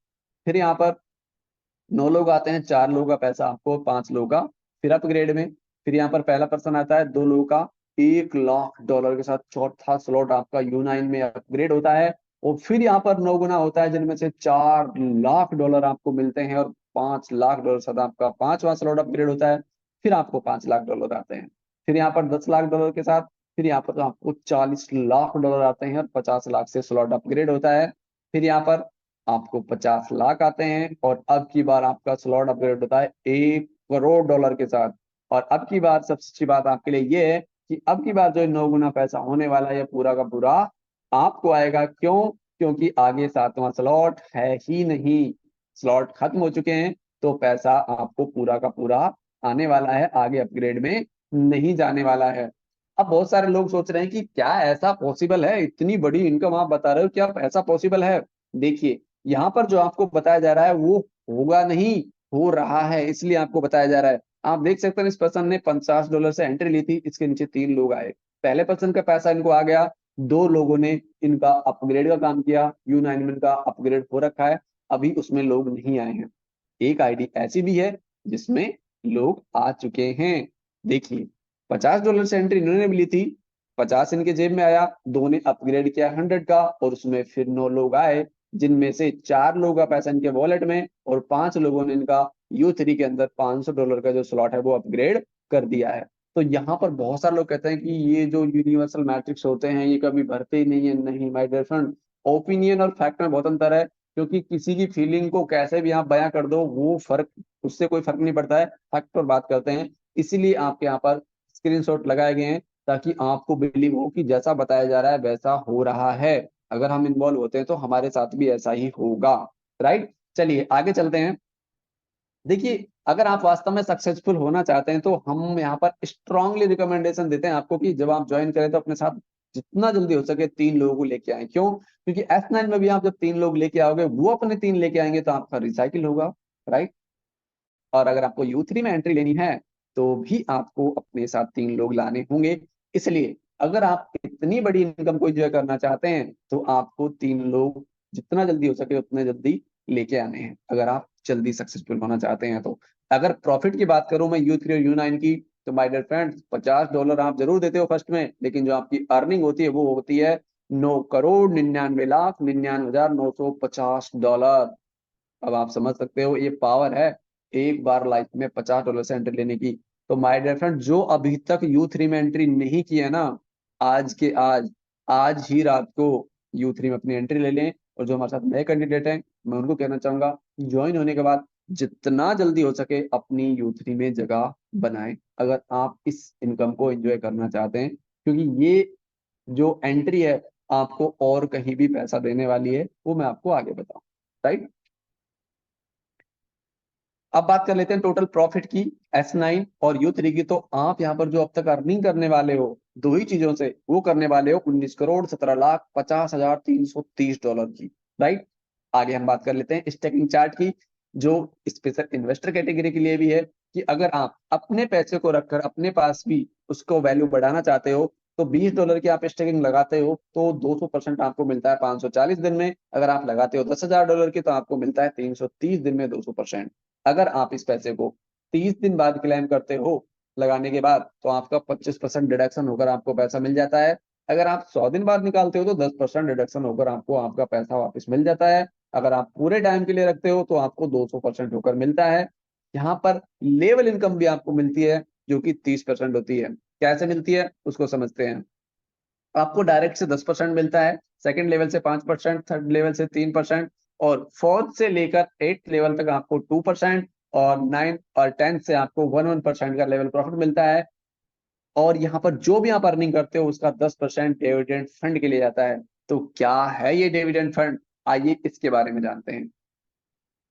फिर यहाँ पर 9 लोग आते हैं, 4 लोगों का पैसा आपको, 5 लोगों का फिर अपग्रेड में। फिर यहाँ पर पहला पर्सन आता है, 2 लोगों का, $1 लाख के साथ चौथा स्लॉट आपका U9 में अपग्रेड होता है। और फिर यहाँ पर 9 गुना होता है, जिनमें से $4 लाख आपको मिलते हैं, और $5 लाख साथ आपका 5वां स्लॉट अपग्रेड होता है। फिर आपको $5 लाख आते हैं। फिर यहाँ पर $10 लाख के साथ, फिर यहाँ पर आपको $40 लाख आते हैं, और 50 लाख से स्लॉट अपग्रेड होता है। फिर यहाँ पर आपको 50 लाख आते हैं, और अब की बार आपका स्लॉट अपग्रेड होता है $1 करोड़ के साथ। और अब की बार सबसे अच्छी बात आपके लिए ये है कि अब की बार जो 9 गुना पैसा होने वाला है, ये पूरा का पूरा आपको आएगा। क्यों? क्योंकि आगे 7वां स्लॉट है ही नहीं, स्लॉट खत्म हो चुके हैं। तो पैसा आपको पूरा का पूरा आने वाला है, आगे अपग्रेड में नहीं जाने वाला है। अब बहुत सारे लोग सोच रहे हैं कि क्या ऐसा पॉसिबल है, इतनी बड़ी इनकम आप बता रहे हो, क्या ऐसा पॉसिबल है? देखिए, यहाँ पर जो आपको बताया जा रहा है वो होगा नहीं, हो रहा है, इसलिए आपको बताया जा रहा है। आप देख सकते हैं, इस पर्सन ने $50 से एंट्री ली थी, इसके नीचे 3 लोग आए। पहले पर्सन का पैसा इनको आ गया, 2 लोगों ने इनका अपग्रेड का काम किया, U9 में इनका अपग्रेड हो रखा है, अभी उसमें लोग नहीं आए हैं। एक आईडी ऐसी भी है जिसमें लोग आ चुके हैं। देखिए, $50 से एंट्री इन्होंने भी ली थी, 50 इनके जेब में आया, 2 ने अपग्रेड किया 100 का, और उसमें फिर 9 लोग आए, जिनमें से 4 लोगों का पैसा इनके वॉलेट में, और 5 लोगों ने इनका U3 के अंदर $500 का जो स्लॉट है वो अपग्रेड कर दिया है। तो यहाँ पर बहुत सारे लोग कहते हैं कि ये जो यूनिवर्सल मैट्रिक्स होते हैं ये कभी भरते ही नहीं है। नहीं माय डियर फ्रेंड, ओपिनियन और फैक्ट में बहुत अंतर है। क्योंकि किसी की फीलिंग को कैसे भी आप बयां कर दो, वो फर्क, उससे कोई फर्क नहीं पड़ता है। फैक्ट पर बात करते हैं, इसीलिए आपके यहाँ पर स्क्रीनशॉट लगाए गए हैं, ताकि आपको बिलीव हो कि जैसा बताया जा रहा है वैसा हो रहा है। अगर हम इन्वॉल्व होते हैं तो हमारे साथ भी ऐसा ही होगा। राइट, चलिए आगे चलते हैं। देखिए, अगर आप वास्तव में सक्सेसफुल होना चाहते हैं, तो हम यहाँ पर स्ट्रांगली रिकमेंडेशन देते हैं आपको कि जब आप ज्वाइन करें तो अपने साथ जितना जल्दी हो सके 3 लोगों को लेके आए। क्यों? क्योंकि S9 में भी आप जब 3 लोग लेके आओगे, वो अपने 3 लेके आएंगे, तो आपका रिसाइकिल होगा। राइट। और अगर आपको U3 में एंट्री लेनी है, तो भी आपको अपने साथ 3 लोग लाने होंगे। इसलिए अगर आप इतनी बड़ी इनकम को एंजॉय करना चाहते हैं, तो आपको 3 लोग जितना जल्दी हो सके उतने जल्दी लेके आने हैं, अगर आप जल्दी सक्सेसफुल होना चाहते हैं तो। अगर प्रॉफिट की बात करूं मैं U3 और U9 की, तो माय डियर फ्रेंड्स, $50 आप जरूर देते हो फर्स्ट में, लेकिन जो आपकी अर्निंग होती है वो होती है $9,99,99,950। अब आप समझ सकते हो, ये पावर है एक बार लाइफ में $50 से एंट्री लेने की। तो माय डियर फ्रेंड, जो अभी तक U3 में एंट्री नहीं की है ना, आज के आज ही रात को U3 में अपनी एंट्री ले लें। और जो हमारे साथ नए कैंडिडेट हैं, मैं उनको कहना चाहूंगा, ज्वाइन होने के बाद जितना जल्दी हो सके अपनी U3 में जगह बनाएं, अगर आप इस इनकम को एंजॉय करना चाहते हैं। क्योंकि ये जो एंट्री है, आपको और कहीं भी पैसा देने वाली है, वो मैं आपको आगे बताऊं। राइट। अब बात कर लेते हैं टोटल प्रॉफिट की, S9 और U3 की। तो आप यहाँ पर जो अब तक अर्निंग करने वाले हो दो ही चीजों से, वो करने वाले हो 19 करोड़ 17 लाख 50,330 डॉलर की, राइट। आगे हम बात कर लेते हैं स्टेकिंग चार्ट की, जो स्पेशल इन्वेस्टर कैटेगरी के लिए भी है, कि अगर आप अपने पैसे को रखकर अपने पास भी उसको वैल्यू बढ़ाना चाहते हो, तो $20 की आप स्टेकिंग लगाते हो तो 200% आपको मिलता है 540 दिन में। अगर आप लगाते हो $10,000 की, तो आपको मिलता है 330 दिन में 200%। अगर आप इस पैसे को 30 दिन बाद क्लेम करते हो लगाने के बाद, तो आपका 25% डिडक्शन होकर आपको पैसा मिल जाता है। अगर आप 100 दिन बाद निकालते हो तो 10% डिडक्शन होकर आपको आपका पैसा वापस मिल जाता है। अगर आप पूरे टाइम के लिए रखते हो तो आपको 200% होकर मिलता है। यहाँ पर लेवल इनकम भी आपको मिलती है, जो कि 30% होती है। कैसे मिलती है उसको समझते हैं। आपको डायरेक्ट से 10% मिलता है, सेकंड लेवल से 5%, थर्ड लेवल से 3%, और फोर्थ से लेकर 8th लेवल तक आपको 2%, और 9 और 10 से आपको 1% का लेवल प्रॉफिट मिलता है। और यहाँ पर जो भी आप अर्निंग करते हो उसका 10% डिविडेंड फंड के लिए जाता है। तो क्या है ये डिविडेंड फंड, आइए इसके बारे में जानते हैं,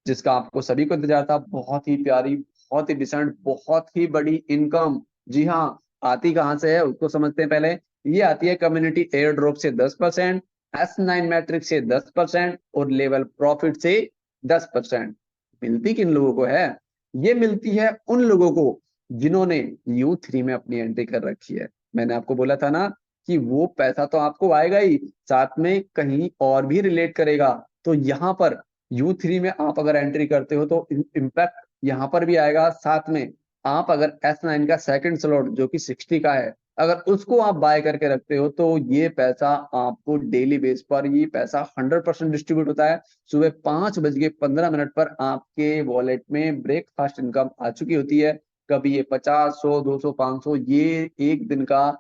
जिसका आपको सभी को इंतजार था। बहुत ही प्यारी, बहुत ही डिसेंट, बहुत ही बड़ी इनकम। जी हाँ, आती कहाँ से है उसको समझते हैं पहले। ये आती है कम्युनिटी एयर ड्रॉप से 10%, S9 मैट्रिक्स से 10%, और लेवल प्रॉफिट से 10%। मिलती किन लोगों को है? ये मिलती है उन लोगों को जिन्होंने U3 में अपनी एंट्री कर रखी है। मैंने आपको बोला था ना कि वो पैसा तो आपको आएगा ही, साथ में कहीं और भी रिलेट करेगा। तो यहाँ पर U3 में आप अगर एंट्री करते हो तो इम्पैक्ट यहाँ पर भी आएगा। साथ में आप अगर S9 का सेकंड स्लॉट जो कि 60 का है, अगर उसको आप बाय करके रखते हो, तो ये पैसा आपको डेली बेस पर ये पैसा 100% डिस्ट्रीब्यूट होता है। सुबह 5:15 पर आपके वॉलेट में ब्रेकफास्ट इनकम आ चुकी होती है। कभी ये 50, 100, 200, 500, ये एक दिन का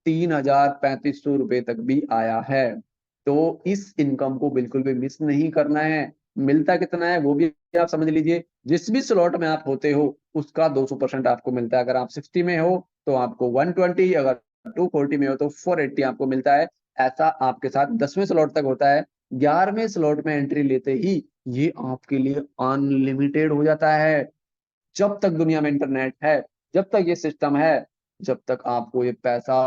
3,000 3500 रुपए तक भी आया है। तो इस इनकम को बिल्कुल भी मिस नहीं करना है। मिलता कितना है वो भी आप समझ लीजिए। जिस भी स्लॉट में आप होते हो उसका 200% आपको मिलता है। अगर आप 60 में हो तो आपको 120, अगर 240 में हो तो 480 आपको मिलता है। ऐसा आपके साथ 10वें स्लॉट तक होता है। 11वें स्लॉट में एंट्री लेते ही ये आपके लिए अनलिमिटेड हो जाता है। जब तक दुनिया में इंटरनेट है, जब तक ये सिस्टम है, जब तक आपको ये पैसा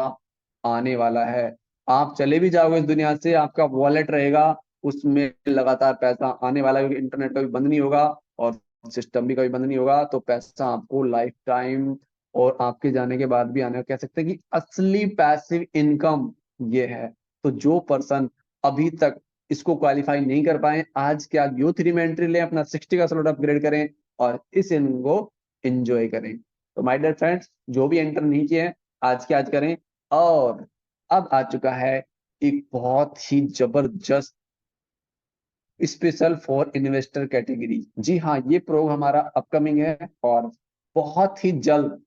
आने वाला है। आप चले भी जाओगे इस दुनिया से, आपका वॉलेट रहेगा, उसमें लगातार पैसा आने वाला है, क्योंकि इंटरनेट कभी बंद नहीं होगा और सिस्टम भी कभी बंद नहीं होगा। तो पैसा आपको लाइफ टाइम और आपके जाने के बाद भी आने, कह सकते हैं कि असली पैसिव इनकम ये है। तो जो पर्सन अभी तक इसको क्वालिफाई नहीं कर पाए, आज क्या U3 में एंट्री लें, अपना 60 का स्लॉट अपग्रेड करें और इस इनको एंजॉय करें। तो माय डियर फ्रेंड्स, जो भी एंटर नहीं किए हैं आज के आज करें। और अब आ चुका है एक बहुत ही जबरदस्त स्पेशल फॉर इन्वेस्टर कैटेगरी। जी हाँ, ये प्रो हमारा अपकमिंग है और बहुत ही जल्द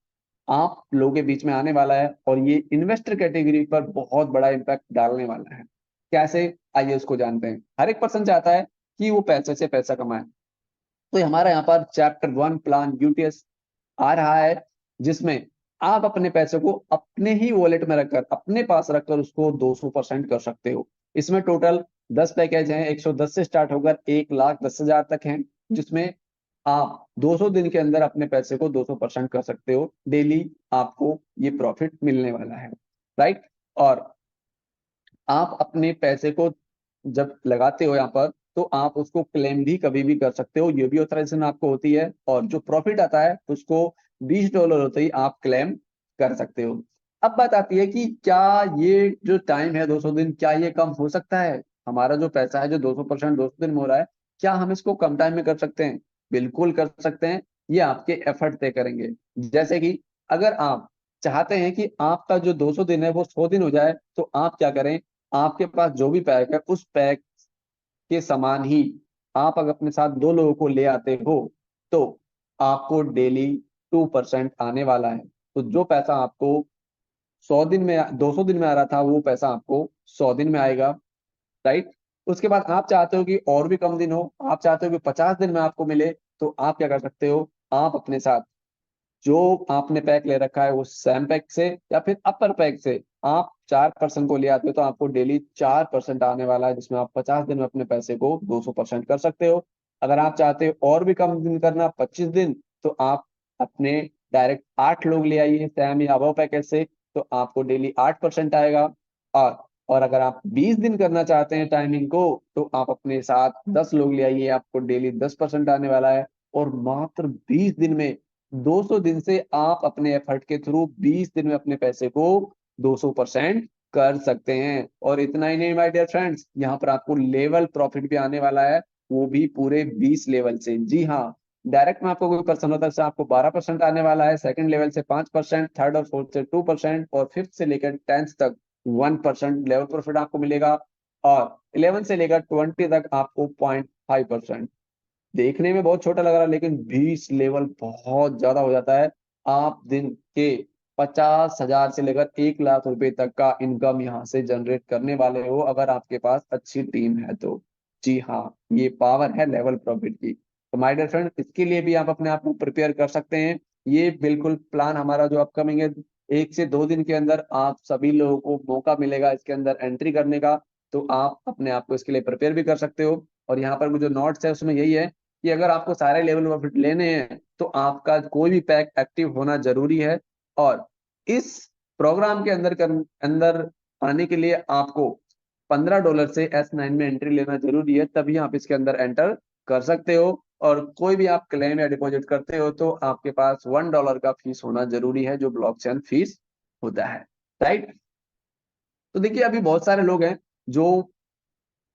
आप लोगों के बीच में आने वाला है, और ये इन्वेस्टर कैटेगरी पर बहुत बड़ा इम्पैक्ट डालने वाला है। कैसे, आइए उसको जानते हैं। हर एक पर्सन चाहता है कि वो पैसे से पैसा कमाए। तो ये हमारा यहाँ पर चैप्टर 1 प्लान UTS आ रहा है, जिसमें आप अपने पैसे को अपने ही वॉलेट में रखकर, अपने पास रखकर उसको 200% कर सकते हो। इसमें टोटल 10 पैकेज हैं, 110 से स्टार्ट होकर 1,10,000 तक हैं, जिसमें आप 200 दिन के अंदर अपने पैसे को 200% कर सकते हो। डेली आपको ये प्रॉफिट मिलने वाला है, राइट। और आप अपने पैसे को जब लगाते हो यहाँ पर, तो आप उसको क्लेम भी कभी भी कर सकते हो। ये भी ऑथराइजेशन आपको होती है, और जो प्रॉफिट आता है उसको $20 होते ही आप क्लेम कर सकते हो। अब बात आती है कि क्या ये जो टाइम है 200 दिन, क्या ये कम हो सकता है? हमारा जो पैसा है जो 200% 200 दिन में हो रहा है, क्या हम इसको कम टाइम में कर सकते हैं? बिल्कुल कर सकते हैं। ये आपके एफर्ट तय करेंगे। जैसे कि अगर आप चाहते हैं कि आपका जो 200 दिन है वो 100 दिन हो जाए, तो आप क्या करें, आपके पास जो भी पैक है उस पैक के समान ही आप अगर अपने साथ दो लोगों को ले आते हो, तो आपको डेली 2% आने वाला है। तो जो पैसा आपको 200 दिन में आ रहा था, वो पैसा आपको 100 दिन में आएगा, राइट। उसके बाद आप चाहते हो कि और भी कम दिन हो, आप चाहते हो कि 50 दिन में आपको मिले, तो आप क्या कर सकते हो, आप अपने साथ जो आपने पैक ले रखा है उस सैम पैक से या फिर अपर पैक से आप 4% को ले आते हो, तो आपको डेली 4% आने वाला है, जिसमें आप 50 दिन में अपने पैसे को 200% कर सकते हो। अगर आप चाहते हो और भी कम दिन करना, 25 दिन, तो आप अपने डायरेक्ट 8 लोग ले आइए सैम या अबव पैकेज से, तो आपको डेली 8% आएगा। और अगर आप 20 दिन करना चाहते हैं टाइमिंग को, तो आप अपने साथ 10 लोग ले आइए, आपको डेली 10% आने वाला है। और मात्र 20 दिन में, 200 दिन से आप अपने एफर्ट के थ्रू 20 दिन में अपने पैसे को 200% कर सकते हैं। और इतना ही नहीं माय डियर फ्रेंड्स, यहाँ पर आपको लेवल प्रॉफिट भी आने वाला है, वो भी पूरे 20 लेवल से। जी हाँ, डायरेक्ट में आपको कोई पर्सन होता है से आपको 12% आने वाला है, सेकंड लेवल से 5%, थर्ड और फोर्थ से 2%, और फिफ्थ से लेकर 10th तक 1% लेवल प्रॉफिट आपको मिलेगा। और 11 से लेकर 20 तक आपको 0.5%। देखने में बहुत छोटा लग रहा है, लेकिन 20 लेवल बहुत ज्यादा हो जाता है। आप दिन के 50,000 से लेकर 1 लाख रुपए तक का इनकम यहाँ से जनरेट करने वाले हो, अगर आपके पास अच्छी टीम है तो। जी हाँ, ये पावर है लेवल प्रॉफिट की। तो माय डियर फ्रेंड, इसके लिए भी आप अपने आप को प्रिपेयर कर सकते हैं। ये बिल्कुल प्लान हमारा जो अपकमिंग है, 1 से 2 दिन के अंदर आप सभी लोगों को मौका मिलेगा इसके अंदर एंट्री करने का। तो आप अपने आप को इसके लिए प्रिपेयर भी कर सकते हो। और यहाँ पर जो नोट्स है उसमें यही है कि अगर आपको सारे लेवल प्रॉफिट लेने हैं, तो आपका कोई भी पैक एक्टिव होना जरूरी है। और इस प्रोग्राम के अंदर आने के लिए आपको $15 से S9 में एंट्री लेना जरूरी है, तभी आप इसके अंदर एंटर कर सकते हो। और कोई भी आप क्लेम या डिपॉजिट करते हो, तो आपके पास $1 का फीस होना जरूरी है, जो ब्लॉकचेन फीस होता है। राइट। तो देखिए, अभी बहुत सारे लोग हैं जो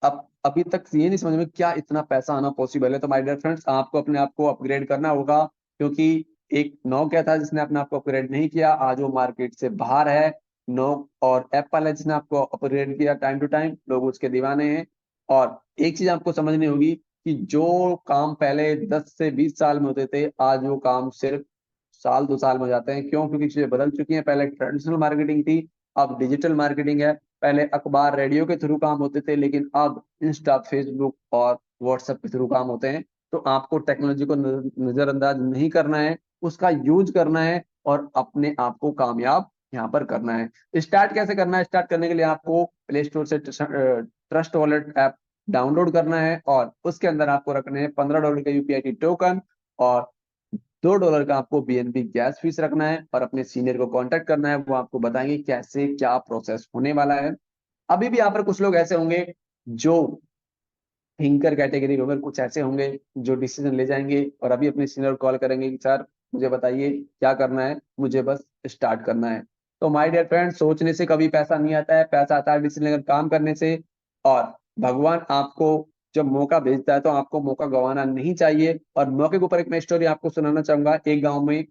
अब अभी तक ये नहीं समझ में क्या इतना पैसा आना पॉसिबल है। तो माय डियर फ्रेंड्स, आपको अपने आप को अपग्रेड करना होगा, क्योंकि एक नोकिया था जिसने अपने आप को अपग्रेड नहीं किया, आज वो मार्केट से बाहर है। नो और एप्पल है जिसने आपको अपग्रेड किया टाइम टू टाइम, लोग उसके दीवाने हैं। और एक चीज आपको समझनी होगी कि जो काम पहले 10 से 20 साल में होते थे, आज वो काम सिर्फ साल 2 साल में हो जाते हैं। क्यों? क्योंकि चीजें बदल चुकी हैं। पहले ट्रेडिशनल मार्केटिंग थी, अब डिजिटल मार्केटिंग है। पहले अखबार रेडियो के थ्रू काम होते थे, लेकिन अब इंस्टा फेसबुक और व्हाट्सएप के थ्रू काम होते हैं। तो आपको टेक्नोलॉजी को नजरअंदाज नहीं करना है, उसका यूज करना है, और अपने आप को कामयाब यहाँ पर करना है। स्टार्ट कैसे करना है? स्टार्ट करने के लिए आपको प्ले स्टोर से ट्रस्ट वॉलेट ऐप डाउनलोड करना है, और उसके अंदर आपको रखने हैं $15 का यूपीआई टोकन, और $2 का आपको बीएनबी गैस फीस रखना है, और अपने सीनियर को कांटेक्ट करना है, वो आपको बताएंगे कैसे क्या प्रोसेस होने वाला है। अभी भी यहाँ पर कुछ लोग ऐसे होंगे जो थिंकर कैटेगरी होंगे, कुछ ऐसे होंगे जो डिसीजन ले जाएंगे और अभी अपने सीनियर को कॉल करेंगे कि सर मुझे बताइए क्या करना है, मुझे बस स्टार्ट करना है। तो माय डियर फ्रेंड, सोचने से कभी पैसा नहीं आता है, पैसा आता है डिसीजन लेकर काम करने से। और भगवान आपको जब मौका भेजता है, तो आपको मौका गंवाना नहीं चाहिए। और मौके के ऊपर एक मैं स्टोरी आपको सुनाना चाहूंगा। एक गांव में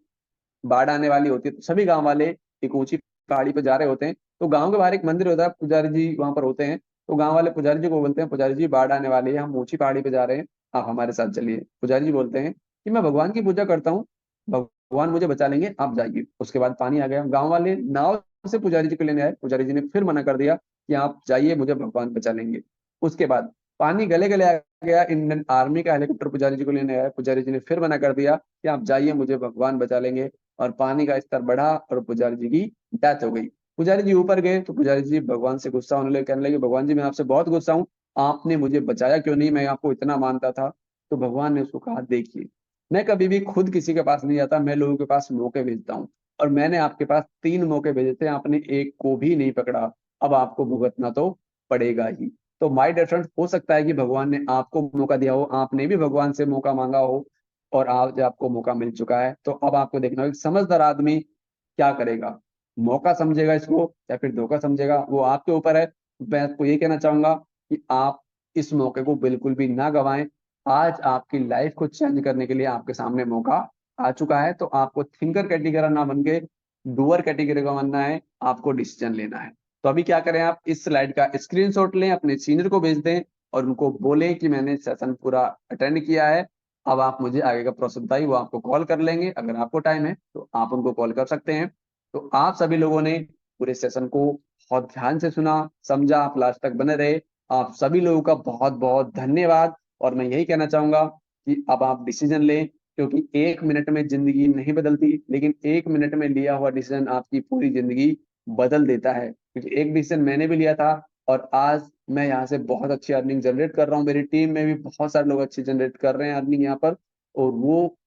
बाढ़ आने वाली होती है, तो सभी गांव वाले एक ऊंची पहाड़ी पर जा रहे होते हैं। तो गांव के बाहर एक मंदिर होता है, पुजारी जी वहां पर होते हैं। तो गांव वाले पुजारी जी को बोलते हैं, पुजारी जी बाढ़ आने वाली है, हम ऊंची पहाड़ी पे जा रहे हैं, आप हमारे साथ चलिए। पुजारी जी बोलते हैं कि मैं भगवान की पूजा करता हूँ, भगवान मुझे बचा लेंगे, आप जाइए। उसके बाद पानी आ गया, गांव वाले नाव से पुजारी जी को लेने आए, पुजारी जी ने फिर मना कर दिया कि आप जाइए, मुझे भगवान बचा लेंगे। उसके बाद पानी गले गले आ गया, इंडियन आर्मी का हेलीकॉप्टर पुजारी जी को लेने आया, पुजारी जी ने फिर मना कर दिया कि आप जाइए, मुझे भगवान बचा लेंगे। और पानी का स्तर बढ़ा और पुजारी जी की डेथ हो गई। पुजारी जी ऊपर गए, तो पुजारी जी भगवान से गुस्सा होने लगे, कहने लगे भगवान जी मैं आपसे बहुत गुस्सा हूँ, आपने मुझे बचाया क्यों नहीं, मैं आपको इतना मानता था। तो भगवान ने उसको कहा, देखिए मैं कभी भी खुद किसी के पास नहीं जाता, मैं लोगों के पास मौके भेजता हूँ। और मैंने आपके पास 3 मौके भेजे थे, आपने एक को भी नहीं पकड़ा, अब आपको भुगतना तो पड़ेगा ही। तो माय डियर फ्रेंड्स, हो सकता है कि भगवान ने आपको मौका दिया हो, आपने भी भगवान से मौका मांगा हो, और आज आपको मौका मिल चुका है। तो अब आपको देखना होगा कि समझदार आदमी क्या करेगा, मौका समझेगा इसको या फिर धोखा समझेगा, वो आपके ऊपर है। मैं आपको ये कहना चाहूंगा कि आप इस मौके को बिल्कुल भी ना गवाएं। आज आपकी लाइफ को चेंज करने के लिए आपके सामने मौका आ चुका है, तो आपको थिंकर कैटेगरी ना बन के डूअर कैटेगरी का बनना है, आपको डिसीजन लेना है। तो अभी क्या करें, आप इस स्लाइड का स्क्रीनशॉट लें, अपने सीनियर को भेज दें, और उनको बोलें कि मैंने सेशन पूरा अटेंड किया है, अब आप मुझे आगे का प्रोसेस बताइए। वो आपको कॉल कर लेंगे, अगर आपको टाइम है तो आप उनको कॉल कर सकते हैं। तो आप सभी लोगों ने पूरे सेशन को बहुत ध्यान से सुना, समझा, आप लास्ट तक बने रहे, आप सभी लोगों का बहुत बहुत धन्यवाद। और मैं यही कहना चाहूंगा कि अब आप डिसीजन लें, क्योंकि 1 मिनट में जिंदगी नहीं बदलती, लेकिन 1 मिनट में लिया हुआ डिसीजन आपकी पूरी जिंदगी बदल देता है। क्योंकि एक डिसीजन मैंने भी लिया था, और आज मैं यहाँ से बहुत अच्छी अर्निंग जनरेट कर रहा हूँ, मेरी टीम में भी बहुत सारे लोग अच्छी जनरेट कर रहे हैं अर्निंग यहाँ पर, और वो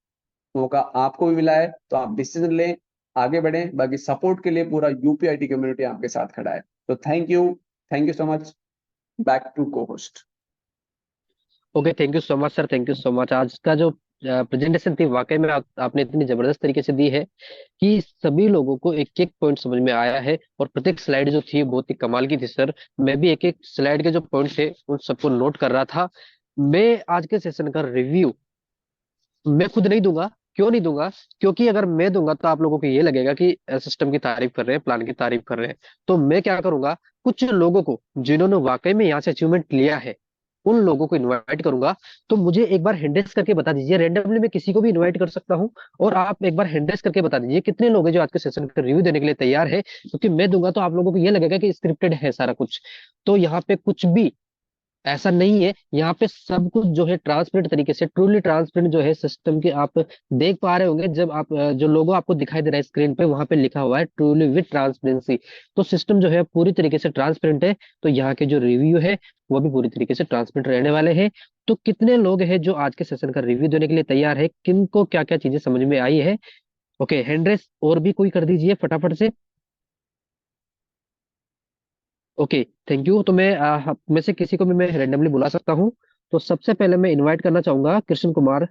मौका आपको भी मिला है, तो आप डिसीजन लें, आगे बढ़ें। बाकी सपोर्ट के लिए पूरा यूपीआईटी कम्युनिटी आपके साथ खड़ा है। तो thank you so much. Back to co host. Okay, thank you so much sir, thank you so much. आज का जो प्रेजेंटेशन थी वाकई में आपने इतनी जबरदस्त तरीके से दी है कि सभी लोगों को एक एक पॉइंट समझ में आया है, और प्रत्येक स्लाइड जो थी बहुत ही कमाल की थी सर। मैं भी एक एक स्लाइड के जो पॉइंट थे उन सबको नोट कर रहा था। मैं आज के सेशन का रिव्यू मैं खुद नहीं दूंगा। क्यों नहीं दूंगा? क्योंकि अगर मैं दूंगा तो आप लोगों को ये लगेगा कि सिस्टम की तारीफ कर रहे हैं, प्लान की तारीफ कर रहे हैं। तो मैं क्या करूंगा, कुछ लोगों को जिन्होंने वाकई में यहाँ से अचीवमेंट लिया है उन लोगों को इनवाइट करूंगा। तो मुझे एक बार हैंडरेस करके बता दीजिए, रेंडमली मैं किसी को भी इनवाइट कर सकता हूँ, और आप एक बार हैंडरेस करके बता दीजिए कितने लोग हैं जो आज के सेशन का रिव्यू देने के लिए तैयार है। क्योंकि मैं दूंगा तो आप लोगों को ये लगेगा कि स्क्रिप्टेड है सारा कुछ। तो यहाँ पे कुछ भी ऐसा नहीं है, यहाँ पे सब कुछ जो है ट्रांसपेरेंट तरीके से, ट्रूली ट्रांसपेरेंट जो है सिस्टम के आप देख पा रहे होंगे। जब आप जो लोगो आपको दिखाई दे रहा है स्क्रीन पे, वहां पे लिखा हुआ है ट्रूली विद ट्रांसपेरेंसी। तो सिस्टम जो है पूरी तरीके से ट्रांसपेरेंट है। तो यहाँ के जो रिव्यू है वो भी पूरी तरीके से ट्रांसपेरेंट रहने वाले हैं। तो कितने लोग हैं जो आज के सेशन का रिव्यू देने के लिए तैयार है, किनको क्या क्या चीजें समझ में आई है? ओके, हैंड्रेस और भी कोई कर दीजिए फटाफट से। Okay, thank you. तो मैं में से किसी को भी मैं रैंडमली बुला सकता हूँ। तो सबसे पहले मैं इनवाइट करना चाहूंगा कृष्ण कुमार